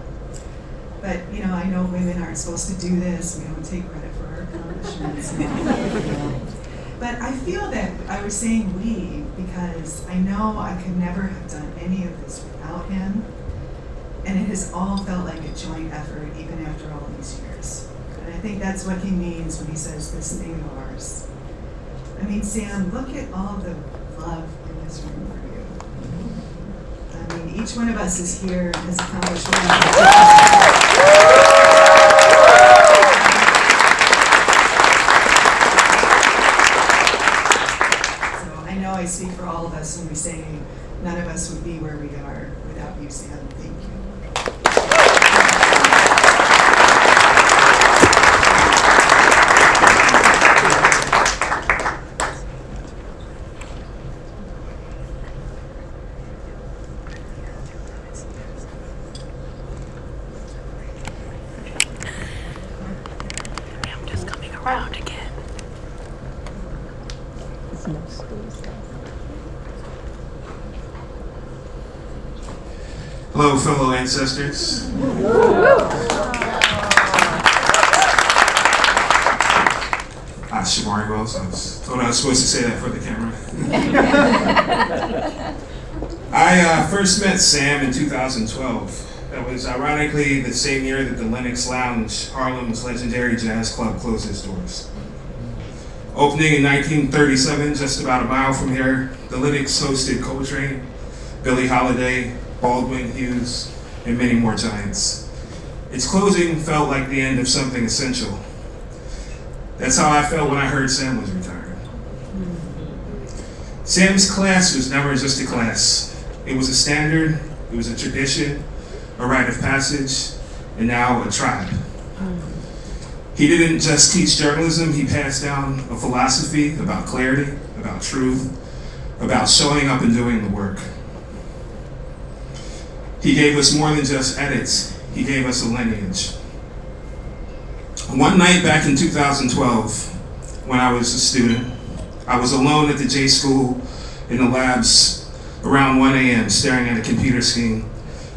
[SPEAKER 11] But, I know women aren't supposed to do this. We don't take credit for our accomplishments. But I feel that I was saying we because I know I could never have done any of this without him. And it has all felt like a joint effort even after all these years. And I think that's what he means when he says this thing of ours. I mean, Sam, look at all the love in this room for you. I mean, each one of us is here and has accomplished one. I speak for all of us when we say none of us would be where we are without you, Sam. Thank you.
[SPEAKER 12] I'm just coming around again.
[SPEAKER 13] Hello, fellow ancestors. Shomari Wills. I was told I was supposed to say that for the camera. I I first met Sam in 2012. That was ironically the same year that the Lenox Lounge, Harlem's legendary jazz club, closed its doors. Opening in 1937, just about a mile from here, the Lenox hosted Coltrane, Billie Holiday, Baldwin Hughes, and many more giants. Its closing felt like the end of something essential. That's how I felt when I heard Sam was retiring. Sam's class was never just a class. It was a standard, it was a tradition, a rite of passage, and now a tribe. He didn't just teach journalism, he passed down a philosophy about clarity, about truth, about showing up and doing the work. He gave us more than just edits, he gave us a lineage. One night back in 2012, when I was a student, I was alone at the J School in the labs around 1 a.m. staring at a computer screen,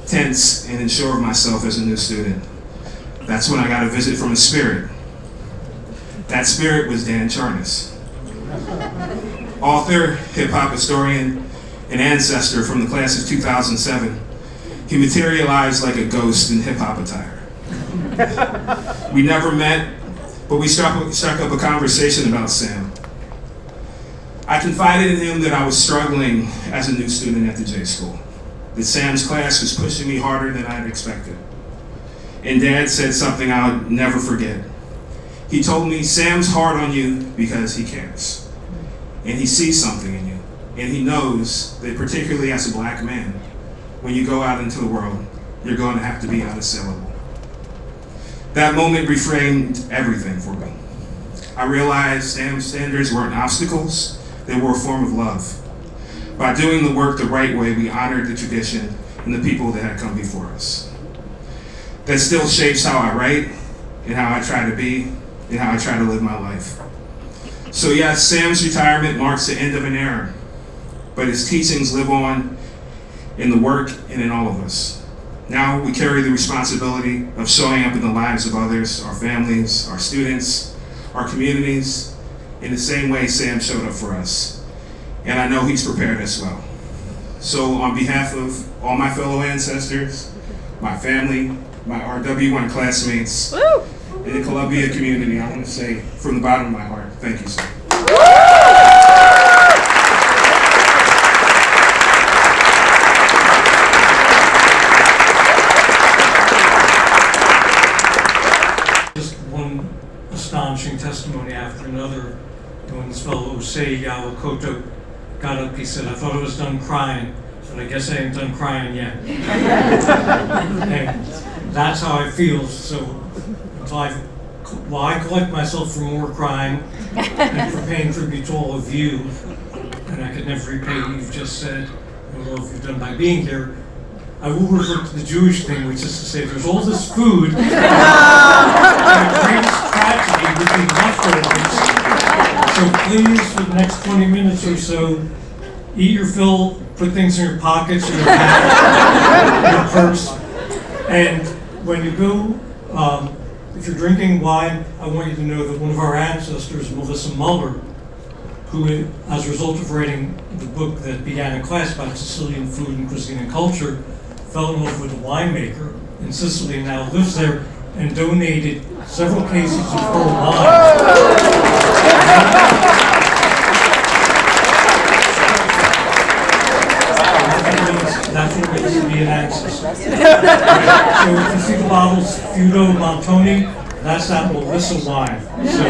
[SPEAKER 13] tense and unsure of myself as a new student. That's when I got a visit from a spirit. That spirit was Dan Charnas. Author, hip-hop historian, and ancestor from the class of 2007, he materialized like a ghost in hip-hop attire. We never met, but we struck up a conversation about Sam. I confided in him that I was struggling as a new student at the J School, that Sam's class was pushing me harder than I had expected. And Dad said something I would never forget. He told me, Sam's hard on you because he cares. And he sees something in you. And he knows that particularly as a black man, when you go out into the world, you're going to have to be unassailable. That moment reframed everything for me. I realized Sam's standards weren't obstacles, they were a form of love. By doing the work the right way, we honored the tradition and the people that had come before us. That still shapes how I write, and how I try to be, and how I try to live my life. So yes, Sam's retirement marks the end of an era, but his teachings live on in the work and in all of us. Now we carry the responsibility of showing up in the lives of others, our families, our students, our communities, in the same way Sam showed up for us. And I know he's prepared as well. So on behalf of all my fellow ancestors, my family, my RW1 classmates, and the Columbia community, I want to say from the bottom of my heart, thank you, sir.
[SPEAKER 2] Just one astonishing testimony after another. When this fellow Osei Yawakoto got up, he said, I thought I was done crying. I said, I guess I ain't done crying yet. And that's how I feel. So while I collect myself for more crying and for paying tribute to all of you, and I could never repay what you've just said and all you've done by being here, I will revert to the Jewish thing, which is to say there's all this food, and the greatest tragedy would be leftovers. So please, for the next 20 minutes or so, eat your fill, put things in your pockets, in your bag, your purse, and when you go, if you're drinking wine, I want you to know that one of our ancestors, Melissa Muller, who, as a result of writing the book that began a class about Sicilian food and cuisine and culture, fell in love with a winemaker in Sicily and now lives there and donated several cases of her wine. That's what it means to be an ancestor. So if you see the bottles, Feudo Montoni, that's that Melissa wine. So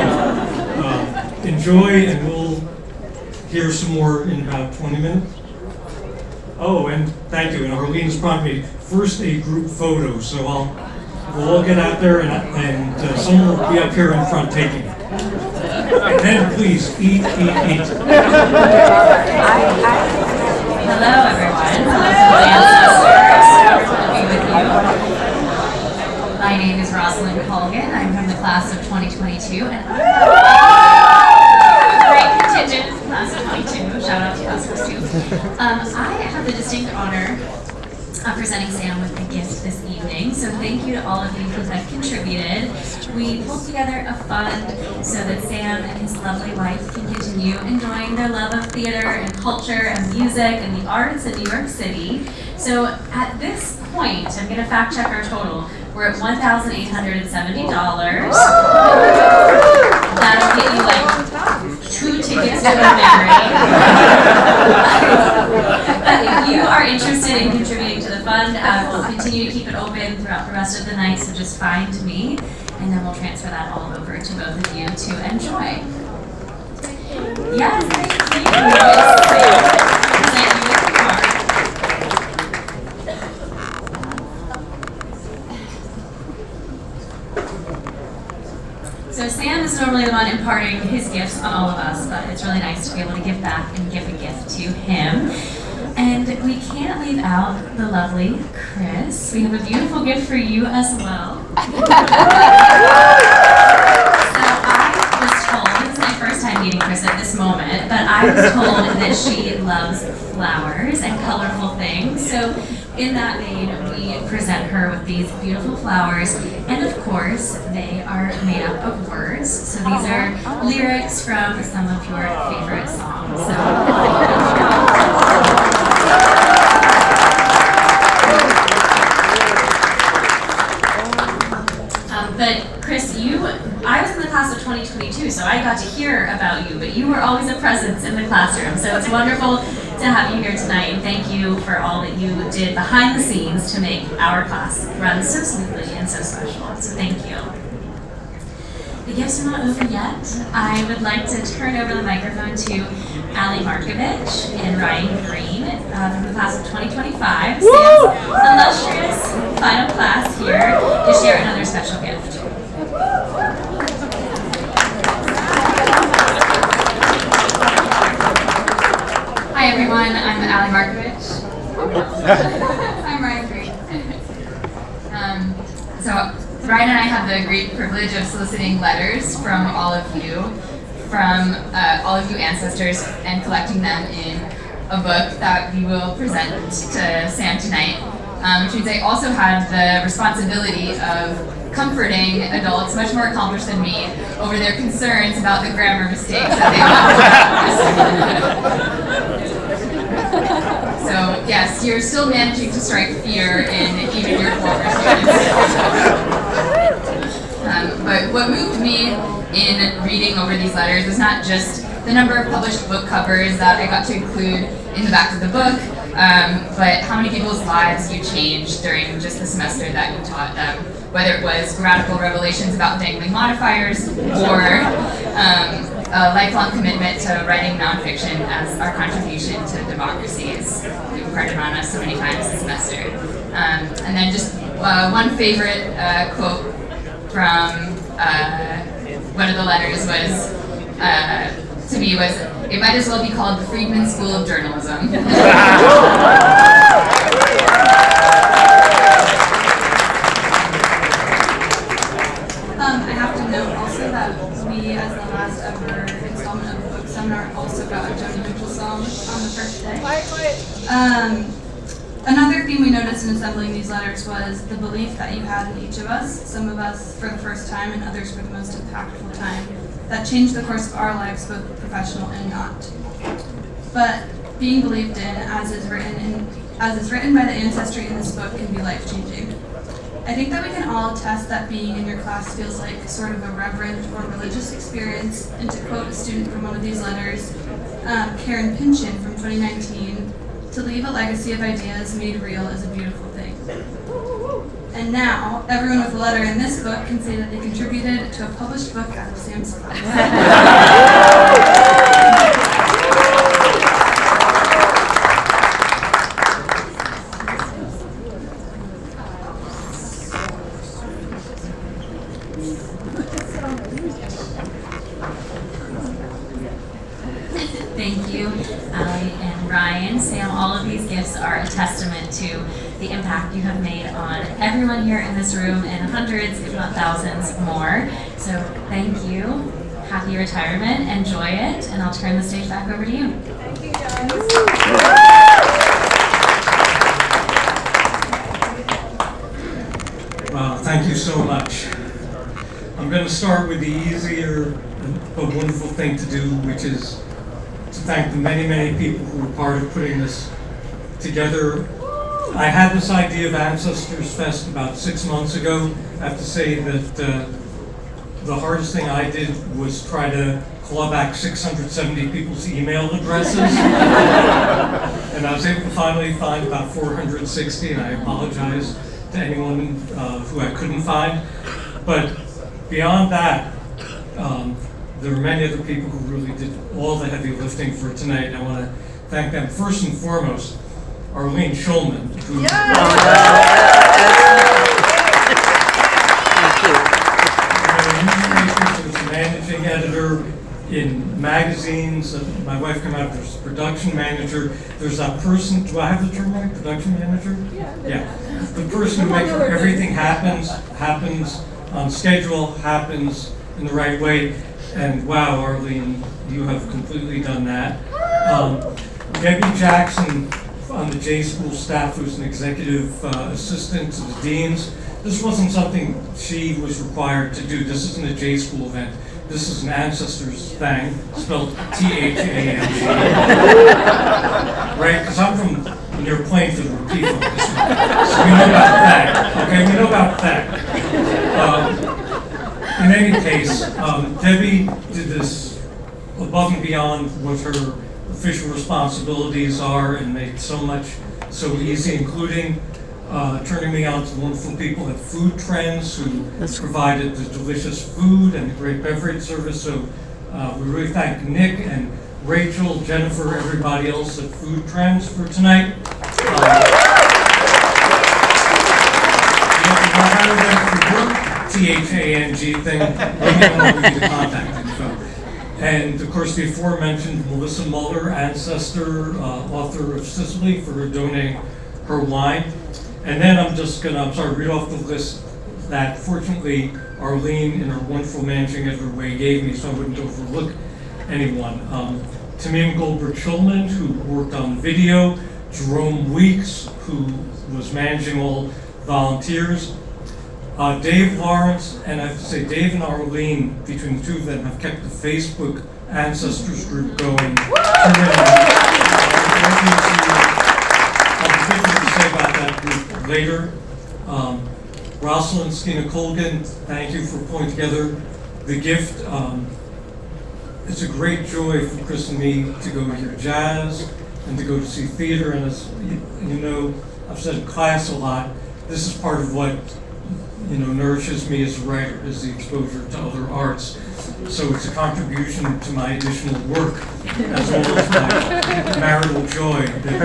[SPEAKER 2] enjoy, and we'll hear some more in about 20 minutes. Oh, and thank you. And Arlene's promised me first a group photo, so we'll all get out there and someone will be up here in front taking it. And then please eat.
[SPEAKER 14] Hello, everyone. Ancestors. Good to be with you. My name is Rossilynne Culgan. I'm from the class of 2022, and great contingent class of 22. Shout out to class of 2. I have the distinct honor presenting Sam with a gift this evening. So thank you to all of you who have contributed. We pulled together a fund so that Sam and his lovely wife can continue enjoying their love of theater and culture and music and the arts in New York City. So at this point, I'm going to fact check our total. We're at $1,870. That'll get you like 2 tickets to the memory. But if you are interested in contributing to the fund, we'll continue to keep it open throughout the rest of the night, so just find me, and then we'll transfer that all over to both of you to enjoy. Yes, thank you. So Sam is normally the one imparting his gifts on all of us, but it's really nice to be able to give back and give a gift to him. And we can't leave out the lovely Chris. We have a beautiful gift for you as well. So I was told, this is my first time meeting Chris at this moment, but I was told that she loves flowers and colorful things. So in that vein, we present her with these beautiful flowers, and of course, they are made up of words. So these are lyrics from some of your favorite songs. But Chris, I was in the class of 2022, so I got to hear about you, but you were always a presence in the classroom. So it's wonderful to have you here tonight, and thank you for all that you did behind the scenes to make our class run so smoothly and so special. So thank you. The gifts are not over yet. I would like to turn over the microphone to Ali Markowitz and Ryan Green from the class of 2025, Sam's illustrious final class here, to share another special gift.
[SPEAKER 15] Hi everyone, I'm Ali Markowitz. I'm Ryan Green. So Ryan and I have the great privilege of soliciting letters from all of you ancestors, and collecting them in a book that we will present to Sam tonight. Which means I also had the responsibility of comforting adults much more accomplished than me over their concerns about the grammar mistakes that they So yes, you're still managing to strike fear in even your former students. But what moved me in reading over these letters was not just the number of published book covers that I got to include in the back of the book, but how many people's lives you changed during just the semester that you taught them, whether it was grammatical revelations about dangling modifiers or a lifelong commitment to writing nonfiction as our contribution to democracy, as we've imparted on us so many times this semester. And then just one favorite quote from one of the letters was, to me, was, it might as well be called the Freedman School of Journalism. I have to note also that we, as the last ever installment of the book seminar, also got a Joni Mitchell song on the first day. Another theme we noticed in assembling these letters was the belief that you had in each of us, some of us for the first time and others for the most impactful time, that changed the course of our lives, both professional and not. But being believed in, as is written by the ancestry in this book, can be life-changing. I think that we can all attest that being in your class feels like sort of a reverent or religious experience, and to quote a student from one of these letters, Karen Pinchin from 2019, to leave a legacy of ideas made real is a beautiful thing. And now, everyone with a letter in this book can say that they contributed to a published book out of Sam's class.
[SPEAKER 14] Thank you, Ali and Ryan. Sam, all of these gifts are a testament to the impact you have made on everyone here in this room and hundreds, if not thousands, more. So thank you. Happy retirement. Enjoy it. And I'll turn the stage back over to you.
[SPEAKER 15] Thank you, guys.
[SPEAKER 2] Thank you so much. I'm going to start with the easier but wonderful thing to do, which is to thank the many, many people who were part of putting this together. I had this idea of AncestorsFest about 6 months ago. I have to say that the hardest thing I did was try to claw back 670 people's email addresses. And I was able to finally find about 460, and I apologize to anyone who I couldn't find. But beyond that, there are many other people who really did all the heavy lifting for tonight. I want to thank them first and foremost. Arlene Schulman, who was managing editor in magazines. My wife came out as production manager. There's that person, do I have the term right? Production manager? Yeah. The person who makes sure everything happens on schedule, happens in the right way. And wow, Arlene, you have completely done that. Debbie Jackson on the J School staff, who's an executive assistant to the deans. This wasn't something she was required to do. This isn't a J School event. This is an Ancestors thing, spelled T-H-A-N-G. Right? Because I'm from near Plainfield, where people on this one. So we know about that. Okay, we know about that. In any case, Debbie did this above and beyond what her official responsibilities are and made so much so easy, including turning me on to wonderful people at Food Trends who provided the delicious food and the great beverage service. So we really thank Nick and Rachel, Jennifer, everybody else at Food Trends for tonight. T-H-A-N-G thing, we'll give you the contact info. And of course the aforementioned Melissa Muller, Ancestor, author of Sicily, for donating her wine. And then I'm sorry, read off the list that fortunately Arlene in her wonderful managing editor way gave me so I wouldn't overlook anyone. Tamim Goldberg-Schulman, who worked on video, Jerome Weeks, who was managing all volunteers, Dave Lawrence, and I have to say Dave and Arlene, between the two of them, have kept the Facebook Ancestors group going. I'll have to say about that group later. Rossilynne Skena Culgan, thank you for pulling together the gift. It's a great joy for Chris and me to go hear jazz and to go to see theater. And as you know, I've said in class a lot, this is part of what nourishes me as a writer, is the exposure to other arts. So it's a contribution to my additional work, as well as my marital joy that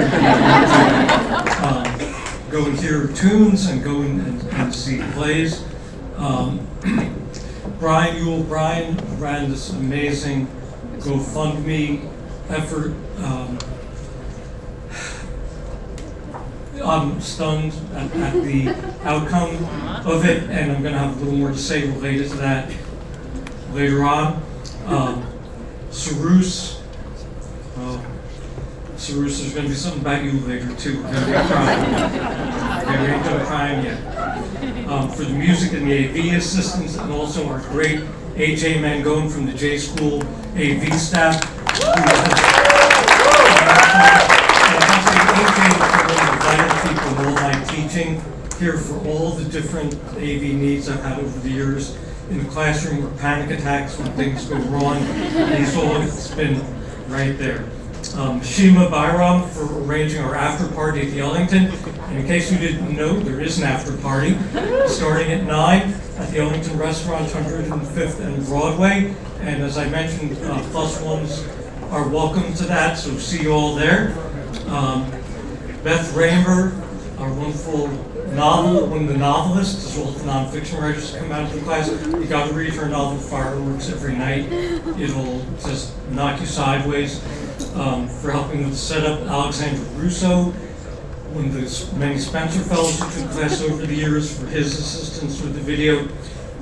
[SPEAKER 2] go and hear tunes and go and see plays. Brian ran this amazing GoFundMe effort. I'm stunned at the outcome of it, and I'm going to have a little more to say related to that later on. Cyrus, there's going to be something about you later too. We're going to be crying. Okay, we ain't done crying yet. For the music and the AV assistants, and also our great AJ Mangone from the J School AV staff. People in all my teaching here for all the different AV needs I've had over the years in the classroom, or panic attacks when things go wrong. He's always been right there. Shima Byram for arranging our after party at the Ellington. And in case you didn't know, there is an after party starting at 9 at the Ellington Restaurant, 105th and Broadway. And as I mentioned, plus ones are welcome to that, so see you all there. Beth Raymer, our wonderful one of the novelists, as well as the nonfiction writers that come out of the class. You got to read her novel Fireworks every night. It'll just knock you sideways. For helping with the setup, Alexandra Russo, one of the many Spencer Fellows who took class over the years, for his assistance with the video.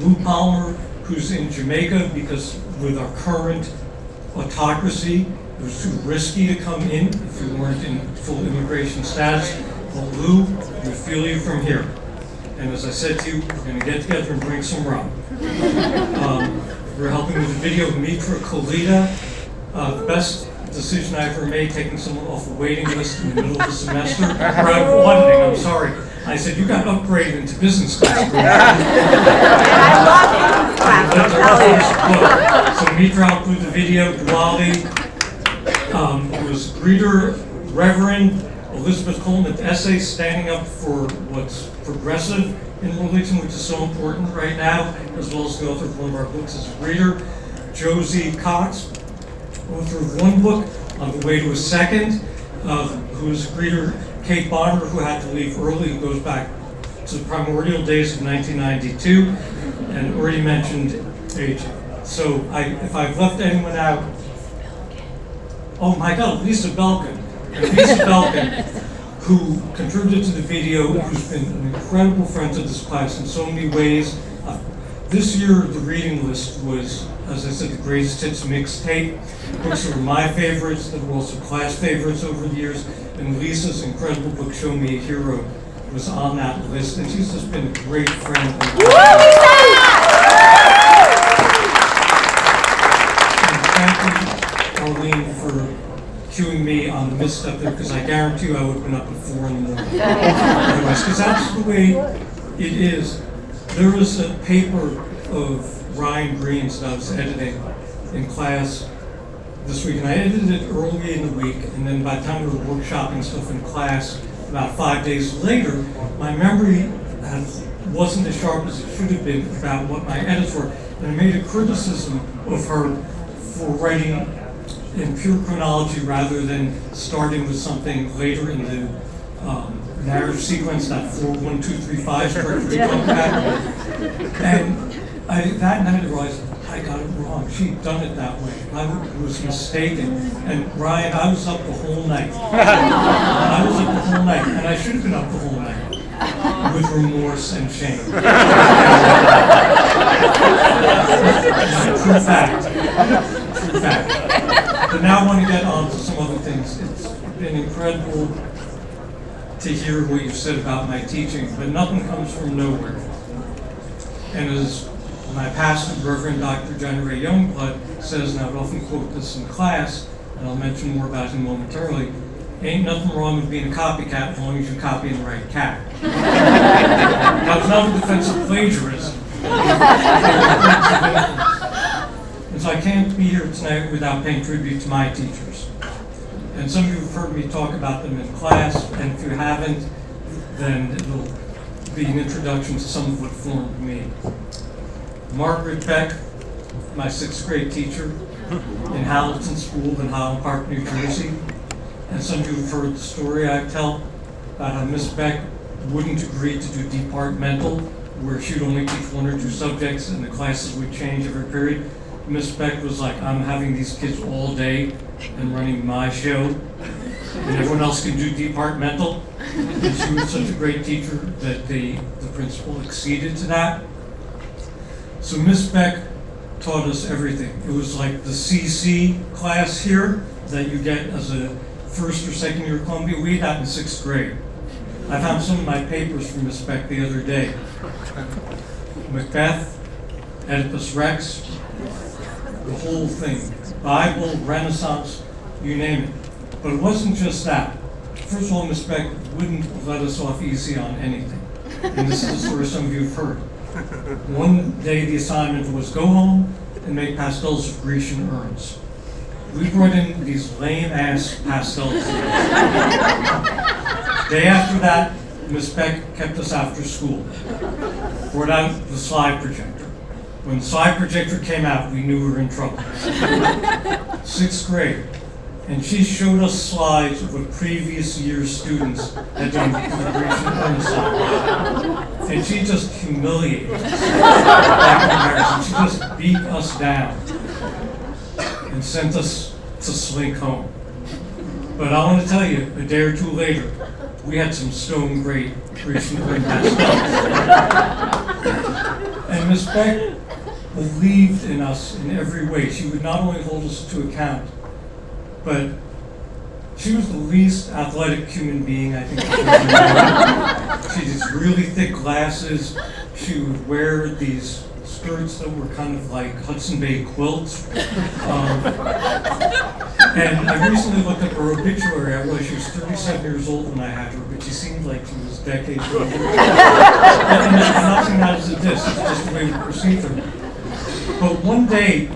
[SPEAKER 2] Lou Palmer, who's in Jamaica because with our current autocracy, it was too risky to come in if you weren't in full immigration status. Well, Lou, we feel you from here. And as I said to you, we're going to get together and drink some rum. We're helping with the video of Mirta Ojito, the best decision I ever made, taking someone off a waiting list in the middle of the semester. Funding, I'm sorry. I said, you got upgraded into business class. So Mirta helped with the video. Diwali was greeter, Reverend Elizabeth Coleman essay standing up for what's progressive in religion, which is so important right now, as well as the author of one of our books as a reader. Josie Cox, author of one book, on the way to a second, who is a reader. Kate Bonner, who had to leave early, who goes back to the primordial days of 1992, and already mentioned AJ. So if I've left anyone out, oh my God, Lisa Belkin. And Lisa Belkin, who contributed to the video, who's been an incredible friend to this class in so many ways. This year, the reading list was, as I said, the greatest hits mixtape. Books that were my favorites, that were also class favorites over the years. And Lisa's incredible book, Show Me a Hero, was on that list. And she's just been a great friend. And thank you, Arlene, for cueing me on the misstep there, because I guarantee you I would have been up at 4 in the morning. Otherwise, because that's the way it is. There was a paper of Ryan Green's that I was editing in class this week, and I edited it early in the week, and then by the time we were workshopping stuff in class, about 5 days later, my memory wasn't as sharp as it should have been about what my edits were, and I made a criticism of her for writing in pure chronology rather than starting with something later in the narrative sequence, that 4, 1, 2, 3, 5 structure we talked about. And that night I realized I got it wrong. She'd done it that way. I was mistaken. And Ryan, I was up the whole night. I was up the whole night, and I should have been up the whole night with remorse and shame. True fact. True fact. But now I want to get on to some other things. It's been incredible to hear what you've said about my teaching, but nothing comes from nowhere. And as my pastor, Reverend Dr. John Ray Youngblood, says, and I would often quote this in class, and I'll mention more about him momentarily, ain't nothing wrong with being a copycat as long as you're copying the right cat. Now, it's not a defense of plagiarism. And so I can't be here tonight without paying tribute to my teachers. And some of you have heard me talk about them in class, and if you haven't, then it'll be an introduction to some of what formed me. Margaret Beck, my 6th grade teacher in Hamilton School in Highland Park, New Jersey. And some of you have heard the story I tell about how Miss Beck wouldn't agree to do departmental, where she'd only teach 1 or 2 subjects and the classes would change every period. Miss Beck was like, I'm having these kids all day and running my show, and everyone else can do departmental. And she was such a great teacher that the principal acceded to that. So Miss Beck taught us everything. It was like the CC class here that you get as a 1st or 2nd year Columbia. We had that in 6th grade. I found some of my papers from Miss Beck the other day. Macbeth, Oedipus Rex, the whole thing. Bible, Renaissance, you name it. But it wasn't just that. First of all, Miss Beck wouldn't let us off easy on anything. And this is the story some of you have heard. One day the assignment was go home and make pastels of Grecian urns. We brought in these lame-ass pastels. Day after that, Miss Beck kept us after school. Brought out the slide projector. When the slide projector came out, we knew we were in trouble. 6th grade. And she showed us slides of what previous year's students had done for the Grecian urn slide. And she just humiliated us. She just beat us down and sent us to slink home. But I want to tell you, a day or 2 later, we had some stone great Grecian urn pastels. And Miss Beck believed in us in every way. She would not only hold us to account, but She was the least athletic human being I think I've ever known. She had these really thick glasses. She would wear these skirts that were kind of like Hudson Bay quilts. And I recently looked up her obituary. I realized she was 37 years old when I had her, but she seemed like she was decades older. And I'm not saying that as a diss, it's just the way we perceive her. But one day,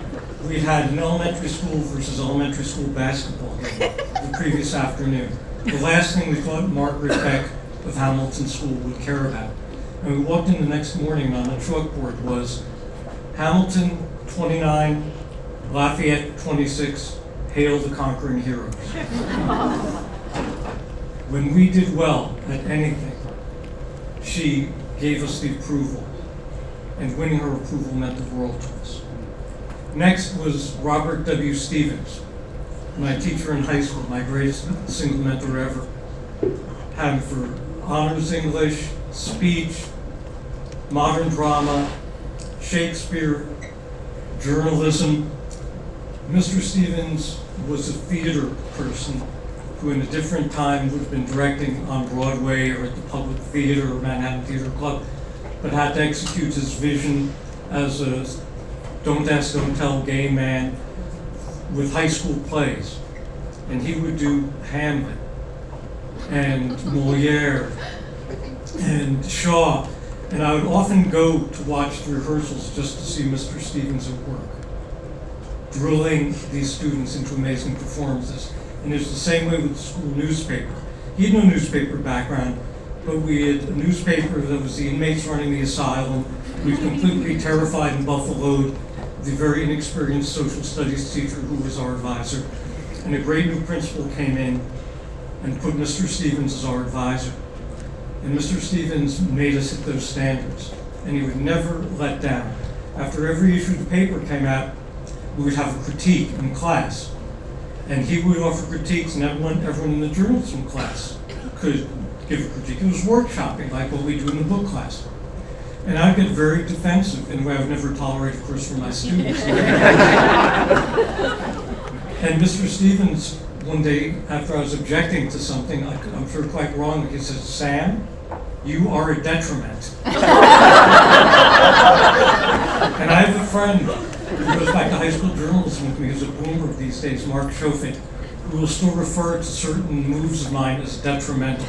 [SPEAKER 2] we had an elementary school versus elementary school basketball game the previous afternoon. The last thing we thought Margaret Beck of Hamilton School would care about. And we walked in the next morning, on the chalkboard was Hamilton 29, Lafayette 26, hail the conquering heroes. When we did well at anything, she gave us the approval, and winning her approval meant the world to us. Next was Robert W. Stevens, my teacher in high school, my greatest single mentor ever. Had him for honors English, speech, modern drama, Shakespeare, journalism. Mr. Stevens was a theater person who in a different time would have been directing on Broadway or at the Public Theater or Manhattan Theater Club, but had to execute his vision as a don't ask, don't tell gay man with high school plays. And he would do Hamlet and Molière and Shaw. And I would often go to watch the rehearsals just to see Mr. Stevens at work, drilling these students into amazing performances. And it was the same way with the school newspaper. He had no newspaper background, but we had a newspaper that was the inmates running the asylum. We completely terrified and buffaloed the very inexperienced social studies teacher who was our advisor. And a great new principal came in and put Mr. Stevens as our advisor. And Mr. Stevens made us hit those standards, and he would never let down. After every issue of the paper came out, we would have a critique in class. And he would offer critiques, and everyone in the journalism class could give a critique. It was workshopping, like what we do in the book class. And I'd get very defensive in a way I've never tolerated, of course, from my students. And Mr. Stevens, one day, after I was objecting to something, I'm sure quite wrong, he said, "Sam, you are a detriment." And I have a friend who goes back to high school journalism with me, who's a boomer these days, Mark Schofit, who will still refer to certain moves of mine as detrimental.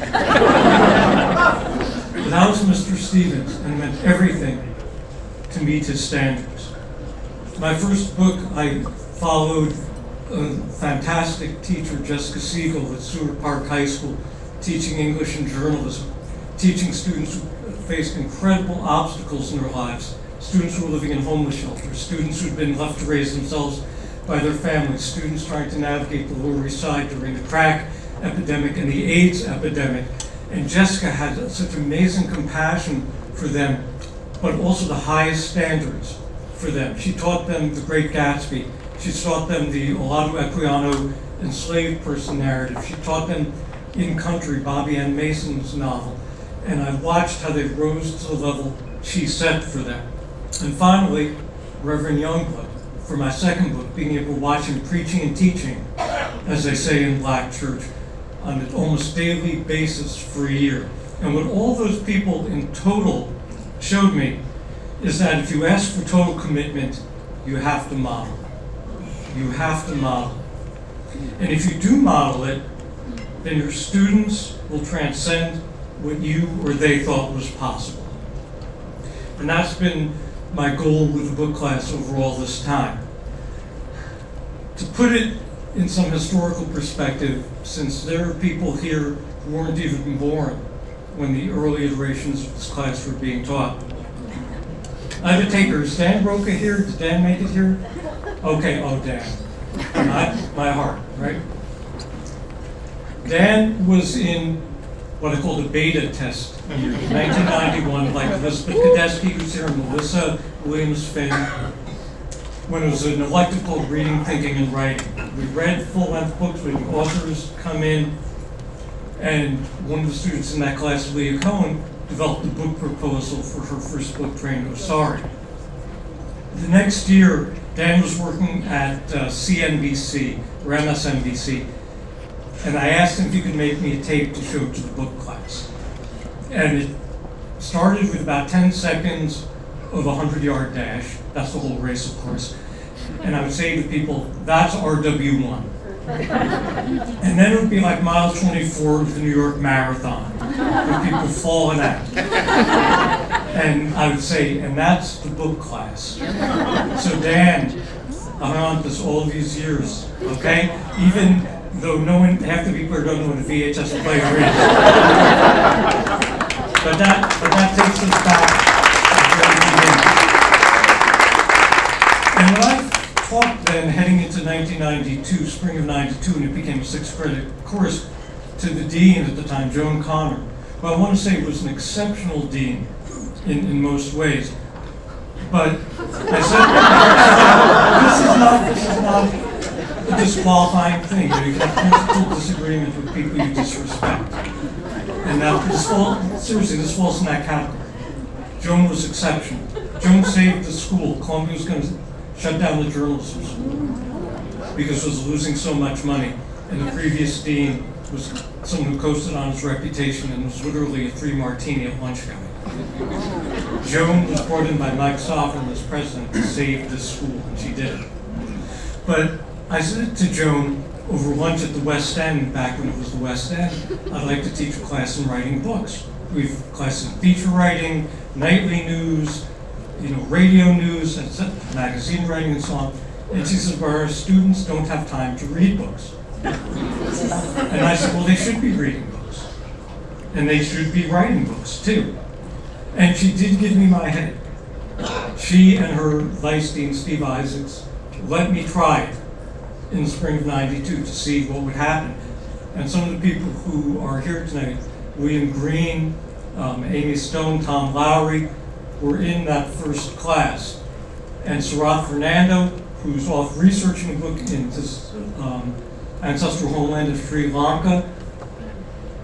[SPEAKER 2] But that was Mr. Stevens, and meant everything to meet his standards. My first book, I followed a fantastic teacher, Jessica Siegel, at Seward Park High School, teaching English and journalism, teaching students who faced incredible obstacles in their lives, students who were living in homeless shelters, students who'd been left to raise themselves by their families, students trying to navigate the Lower East Side during the crack epidemic and the AIDS epidemic. And Jessica had such amazing compassion for them, but also the highest standards for them. She taught them The Great Gatsby. She taught them the Oladu Equiano enslaved person narrative. She taught them In Country, Bobby Ann Mason's novel. And I watched how they rose to the level she set for them. And finally, Reverend Youngblood, for my second book, being able to watch him preaching and teaching, as they say in Black Church, on an almost daily basis for a year. And what all those people in total showed me is that if you ask for total commitment, you have to model. You have to model. And if you do model it, then your students will transcend what you or they thought was possible. And that's been my goal with the book class over all this time. To put it in some historical perspective, since there are people here who weren't even born when the early iterations of this class were being taught. I have a taker. Is Dan Roca here? Did Dan make it here? Okay, oh Dan. My heart, right? Dan was in what I call the beta test year, 1991, like Elizabeth Kadesky, who's here, and Melissa Williams-Finn, when it was an elective called Reading, Thinking, and Writing. We read full-length books when the authors come in, and one of the students in that class, Leah Cohen, developed a book proposal for her first book, Train to Sorry. The next year, Dan was working at CNBC, or MSNBC, And I asked him if he could make me a tape to show to the book class. And it started with about 10 seconds of a 100-yard dash. That's the whole race, of course. And I would say to people, that's RW1. And then it would be like mile 24 of the New York Marathon, with people falling out. And I would say, and that's the book class. So Dan, I'm on this all these years, okay? Even though half the people don't know what a VHS player is. But that takes us back to the very beginning. And when I taught then, heading into 1992, spring of 92, and it became a 6th credit course, to the dean at the time, Joan Connor, who I want to say was an exceptional dean in most ways. But I said, this is not a disqualifying thing. You can have principal disagreement with people you disrespect. And now, this falls in that category. Joan was exceptional. Joan saved the school. Columbia was going to shut down the journalism school because it was losing so much money. And the previous dean was someone who coasted on his reputation and was literally a 3-martini at lunch guy. Joan was brought in by Mike Sovereign as president to save this school, and she did it. But I said to Joan over lunch at the West End, back when it was the West End, I'd like to teach a class in writing books. We've classes in feature writing, nightly news, radio news, and magazine writing and so on. And she said, well, our students don't have time to read books. And I said, well, they should be reading books. And they should be writing books, too. And she did give me my head. She and her vice dean, Steve Isaacs, let me try it in the spring of '92 to see what would happen. And some of the people who are here tonight, William Green, Amy Stone, Tom Lowry, were in that first class. And Sarat Fernando, who's off researching a book into ancestral homeland of Sri Lanka,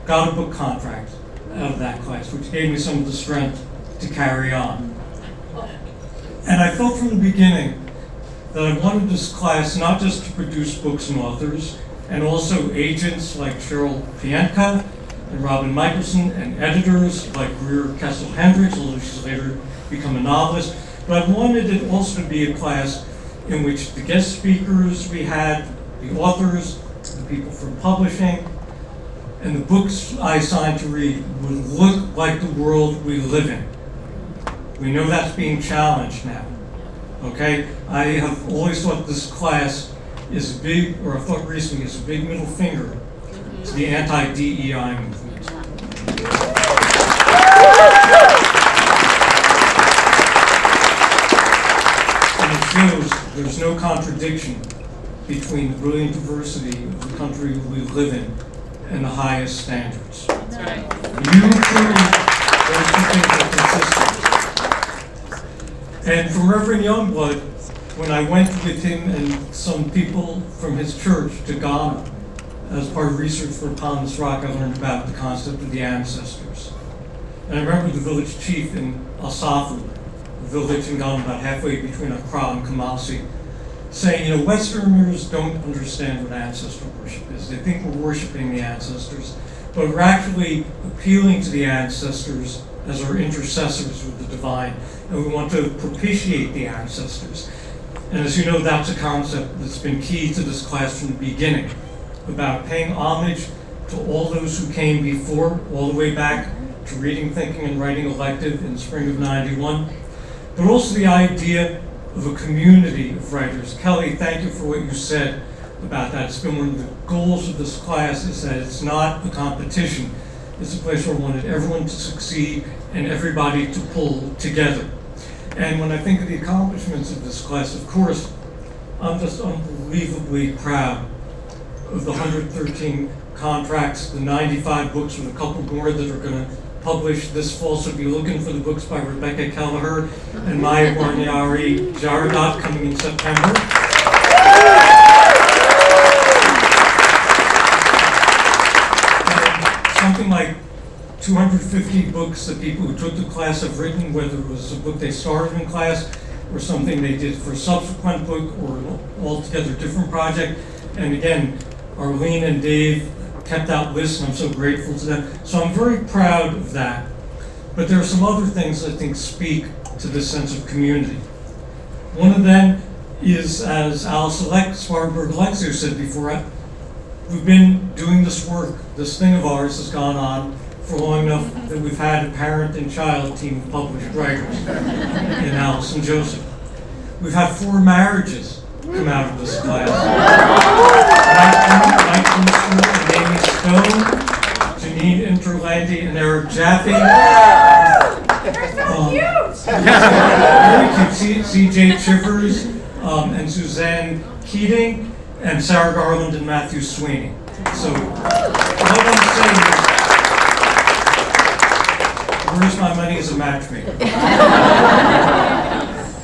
[SPEAKER 2] got a book contract out of that class, which gave me some of the strength to carry on. And I felt from the beginning that I wanted this class not just to produce books and authors, and also agents like Cheryl Pienka and Robin Michelson, and editors like Greer Kessel Hendricks, although she's later become a novelist. But I wanted it also to be a class in which the guest speakers we had, the authors, the people from publishing, and the books I assigned to read would look like the world we live in. We know that's being challenged now, okay? I have always thought this class is a big, or I thought recently, is a big middle finger to the anti-DEI movement. And it shows there's no contradiction between the brilliant diversity of the country we live in and the highest standards.
[SPEAKER 12] That's right.
[SPEAKER 2] You prove those two things are consistent. And from Reverend Youngblood, when I went with him and some people from his church to Ghana, as part of research for Upon This Rock, I learned about the concept of the ancestors. And I remember the village chief in Asafu, a village in Ghana about halfway between Accra and Kumasi, saying, Westerners don't understand what ancestor worship is. They think we're worshiping the ancestors, but we're actually appealing to the ancestors as our intercessors with the divine, and we want to propitiate the ancestors. And as you know, that's a concept that's been key to this class from the beginning, about paying homage to all those who came before, all the way back to Reading, Thinking, and Writing elective in the spring of '91, but also the idea of a community of writers. Kelly, thank you for what you said about that. It's been one of the goals of this class, is that it's not a competition. It's a place where I wanted everyone to succeed and everybody to pull together. And when I think of the accomplishments of this class, of course, I'm just unbelievably proud of the 113 contracts, the 95 books, with a couple more that are going to publish this fall, so be looking for the books by Rebecca Kelleher and Maya Guarnieri Jaradat coming in September. And something like 250 books that people who took the class have written, whether it was a book they started in class or something they did for a subsequent book or an altogether different project. And again, Arlene and Dave kept out lists, and I'm so grateful to them. So I'm very proud of that. But there are some other things I think speak to this sense of community. One of them is, as Sparberg Alexiou said before, we've been doing this work, this thing of ours has gone on for long enough that we've had a parent and child team of published writers in Alice and Joseph. We've had 4 marriages come out of this class. Mike Amy Stone, Janine Interlandi, and Eric Jaffe. Very cute. C.J. Chivers and Suzanne Keating, and Sarah Garland and Matthew Sweeney. So what I'm saying is, where's my money as a matchmaker?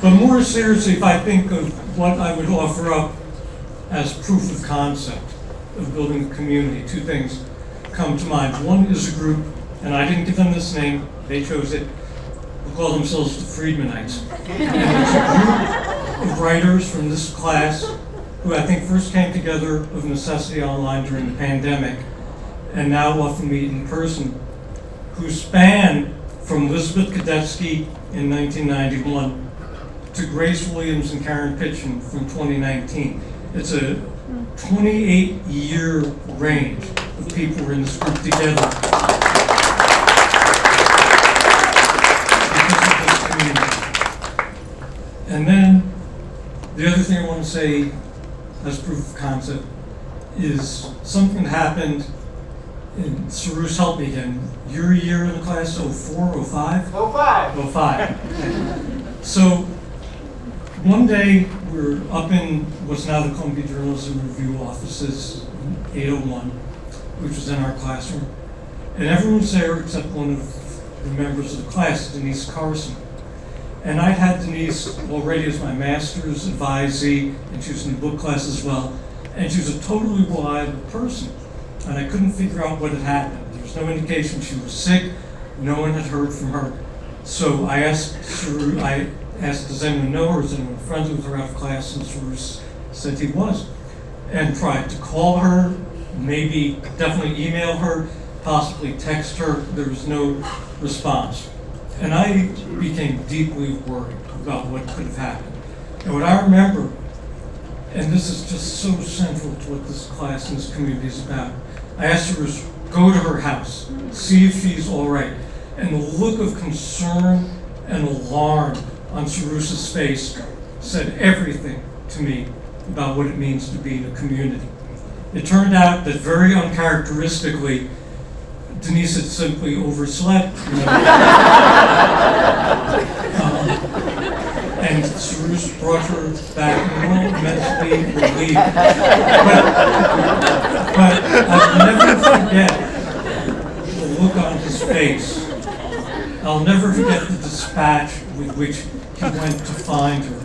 [SPEAKER 2] But more seriously, if I think of what I would offer up as proof of concept of building a community, 2 things come to mind. One is a group, and I didn't give them this name, they chose it, who call themselves the Freedmanites. And it's a group of writers from this class who I think first came together of necessity online during the pandemic, and now often meet in person, who span from Elizabeth Kadetsky in 1991 to Grace Williams and Karen Pitchen from 2019. It's a 28-year range of people who are in this group together because of this community. And then the other thing I want to say as proof of concept is something that happened in Cyrus, help me again. Your year in the class, 04, 05? 05. 05. So one day we're up in what's now the Columbia Journalism Review offices, 801, which was in our classroom. And everyone's there except one of the members of the class, Denise Carson. And I'd had Denise already as my master's advisee, and she was in the book class as well. And she was a totally reliable person. And I couldn't figure out what had happened. There was no indication she was sick. No one had heard from her. So I asked, does anyone know her? Is anyone friends with her out of class? And Cyrus said he was. And tried to call her, maybe definitely email her, possibly text her. There was no response. And I became deeply worried about what could have happened. And what I remember, and this is just so central to what this class and this community is about, I asked her to go to her house, see if she's all right. And the look of concern and alarm on Cyrus's face said everything to me about what it means to be in a community. It turned out that very uncharacteristically, Denise had simply overslept. And Cyrus brought her back normal, mentally relieved. But I'll never forget the look on his face. I'll never forget the dispatch with which he went to find her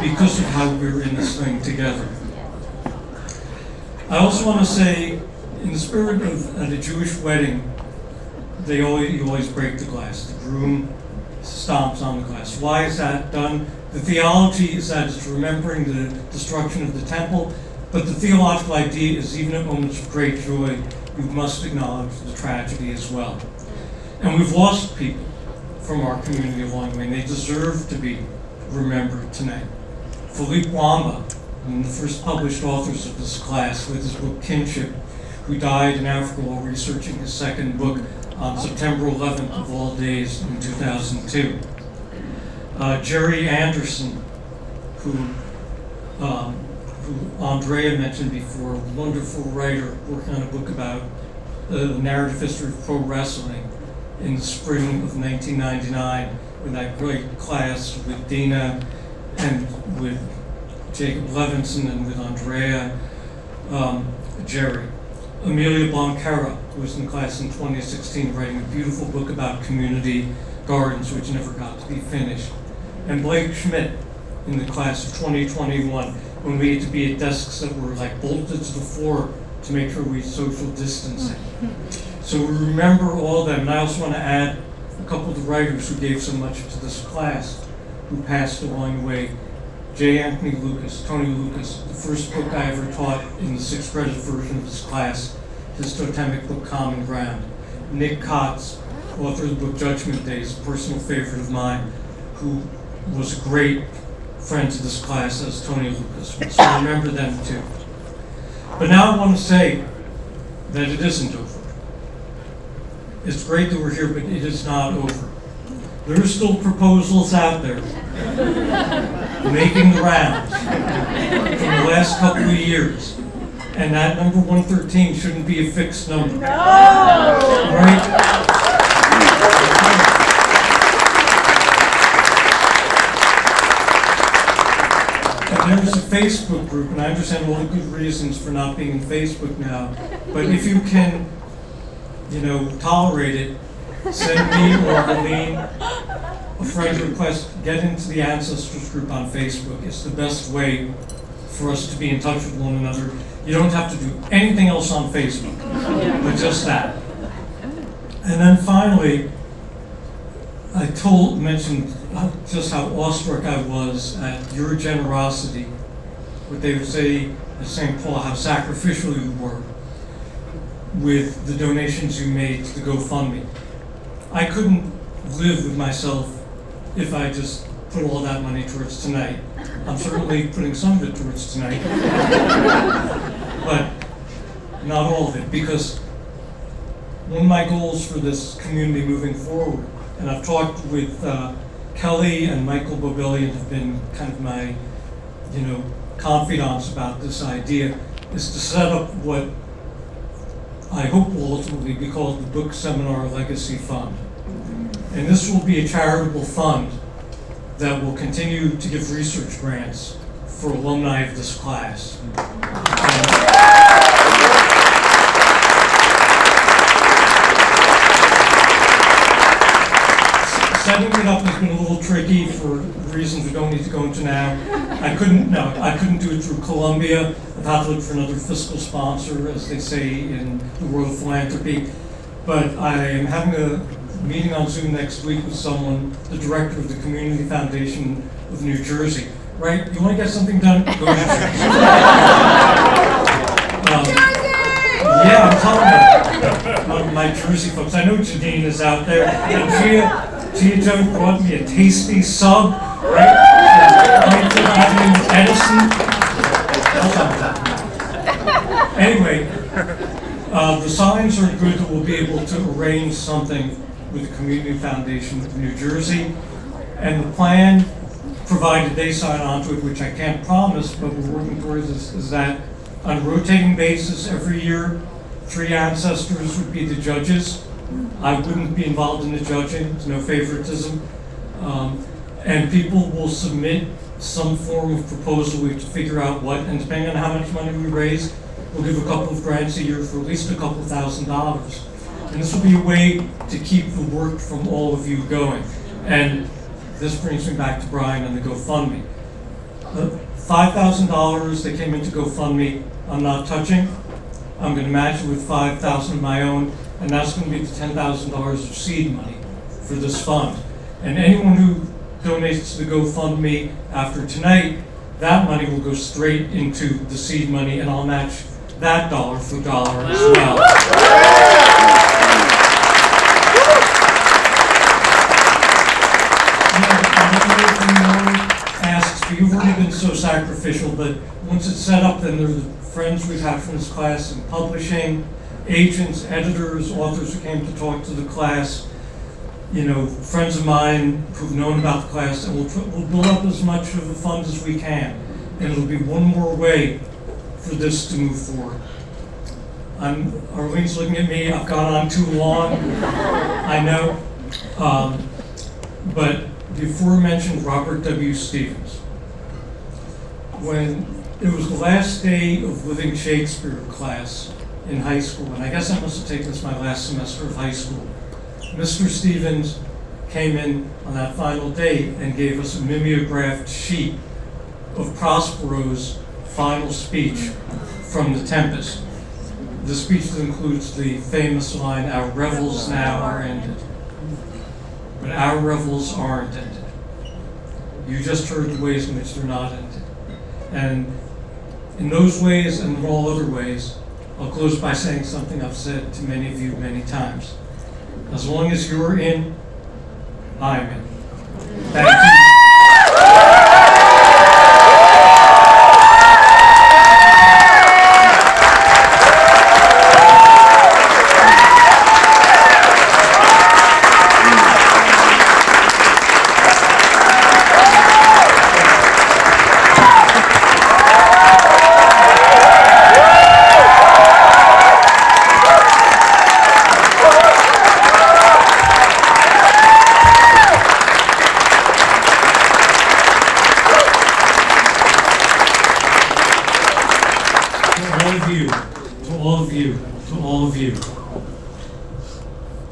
[SPEAKER 2] because of how we were in this thing together. I also want to say, in the spirit of at a Jewish wedding, you always break the glass. The groom stomps on the glass. Why is that done? The theology is that it's remembering the destruction of the temple, but the theological idea is even at moments of great joy, we must acknowledge the tragedy as well. And we've lost people from our community along the way, and they deserve to be remembered tonight. Philippe Wamba, one of the first published authors of this class with his book Kinship, who died in Africa while researching his second book on September 11th of all days in 2002. Jerry Anderson, who Andrea mentioned before, a wonderful writer working on a book about the narrative history of pro wrestling in the spring of 1999 with that great class with Dina and with Jacob Levinson and with Andrea, Jerry. Amelia Blanquera, who was in the class in 2016, writing a beautiful book about community gardens, which never got to be finished. And Blake Schmidt in the class of 2021, when we had to be at desks that were like bolted to the floor to make sure we social distancing. So we remember all of them. And I also want to add a couple of the writers who gave so much to this class, who passed along the way. J. Anthony Lucas, Tony Lucas, the first book I ever taught in the 6th grade version of this class his totemic book Common Ground. Nick Kotz, author of the book Judgment Day, is a personal favorite of mine, who was a great friend to this class, as Tony Lucas was. So remember them too. But now I want to say that it isn't over. It's great that we're here, but it is not over. There are still proposals out there making the rounds from the last couple of years. And that number 113 shouldn't be a fixed number. No! Right? And there's a Facebook group, and I understand all the good reasons for not being in Facebook now, but if you can, tolerate it, send me or Arlene a friend request, get into the Ancestors group on Facebook. It's the best way for us to be in touch with one another. You don't have to do anything else on Facebook, but just that. And then finally, I mentioned just how awestruck I was at your generosity. What they would say at St. Paul, how sacrificial you were with the donations you made to the GoFundMe. I couldn't live with myself if I just put all that money towards tonight. I'm certainly putting some of it towards tonight, but not all of it, because one of my goals for this community moving forward, and I've talked with Kelly and Michael Bobelian, have been kind of my, confidants about this idea, is to set up what I hope will ultimately be called the Book Seminar Legacy Fund. And this will be a charitable fund that will continue to give research grants for alumni of this class. Setting it up has been a little tricky for reasons we don't need to go into now. I couldn't do it through Columbia. I've had to look for another fiscal sponsor, as they say in the world of philanthropy. But I am having a meeting on Zoom next week with someone, the director of the Community Foundation of New Jersey. Right? You want to get something done? Go ahead. Yeah, I'm telling you. My Jersey folks. I know Janine is out there. And Gia Joe brought me a tasty sub, right? Edison. Anyway, the signs are good that we'll be able to arrange something with the Community Foundation of New Jersey. And the plan, provided they sign onto it, which I can't promise, but we're working towards this, is that on a rotating basis every year, 3 ancestors would be the judges. I wouldn't be involved in the judging, there's no favoritism. And people will submit some form of proposal. We have to figure out what, and depending on how much money we raise, we'll give a couple of grants a year for at least a couple $1,000s. And this will be a way to keep the work from all of you going. And this brings me back to Brian and the GoFundMe. The $5,000 that came into GoFundMe, I'm not touching. I'm going to match it with $5,000 of my own, and that's going to be the $10,000 of seed money for this fund. And anyone who donates to the GoFundMe after tonight, that money will go straight into the seed money, and I'll match that dollar for dollar as well. Asks, but you've already been so sacrificial, but once it's set up, then there's the friends we've had from this class in publishing, agents, editors, authors who came to talk to the class, friends of mine who've known about the class, and we'll build up as much of a fund as we can. And it'll be one more way for this to move forward. Arlene's looking at me, I've gone on too long, I know. But the aforementioned Robert W. Stevens, when it was the last day of Living Shakespeare class in high school, and I guess I must have taken this my last semester of high school, Mr. Stevens came in on that final day and gave us a mimeographed sheet of Prospero's final speech from The Tempest. The speech that includes the famous line, "Our revels now are ended." But our revels aren't ended. You just heard the ways in which they're not ended. And in those ways and in all other ways, I'll close by saying something I've said to many of you many times. As long as you're in, I'm in. Thank you.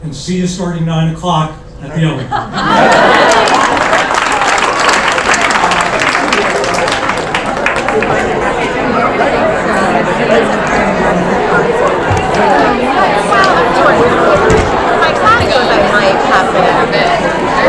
[SPEAKER 2] And see you starting 9 o'clock at the Owen.
[SPEAKER 12] My class goes, I might happen.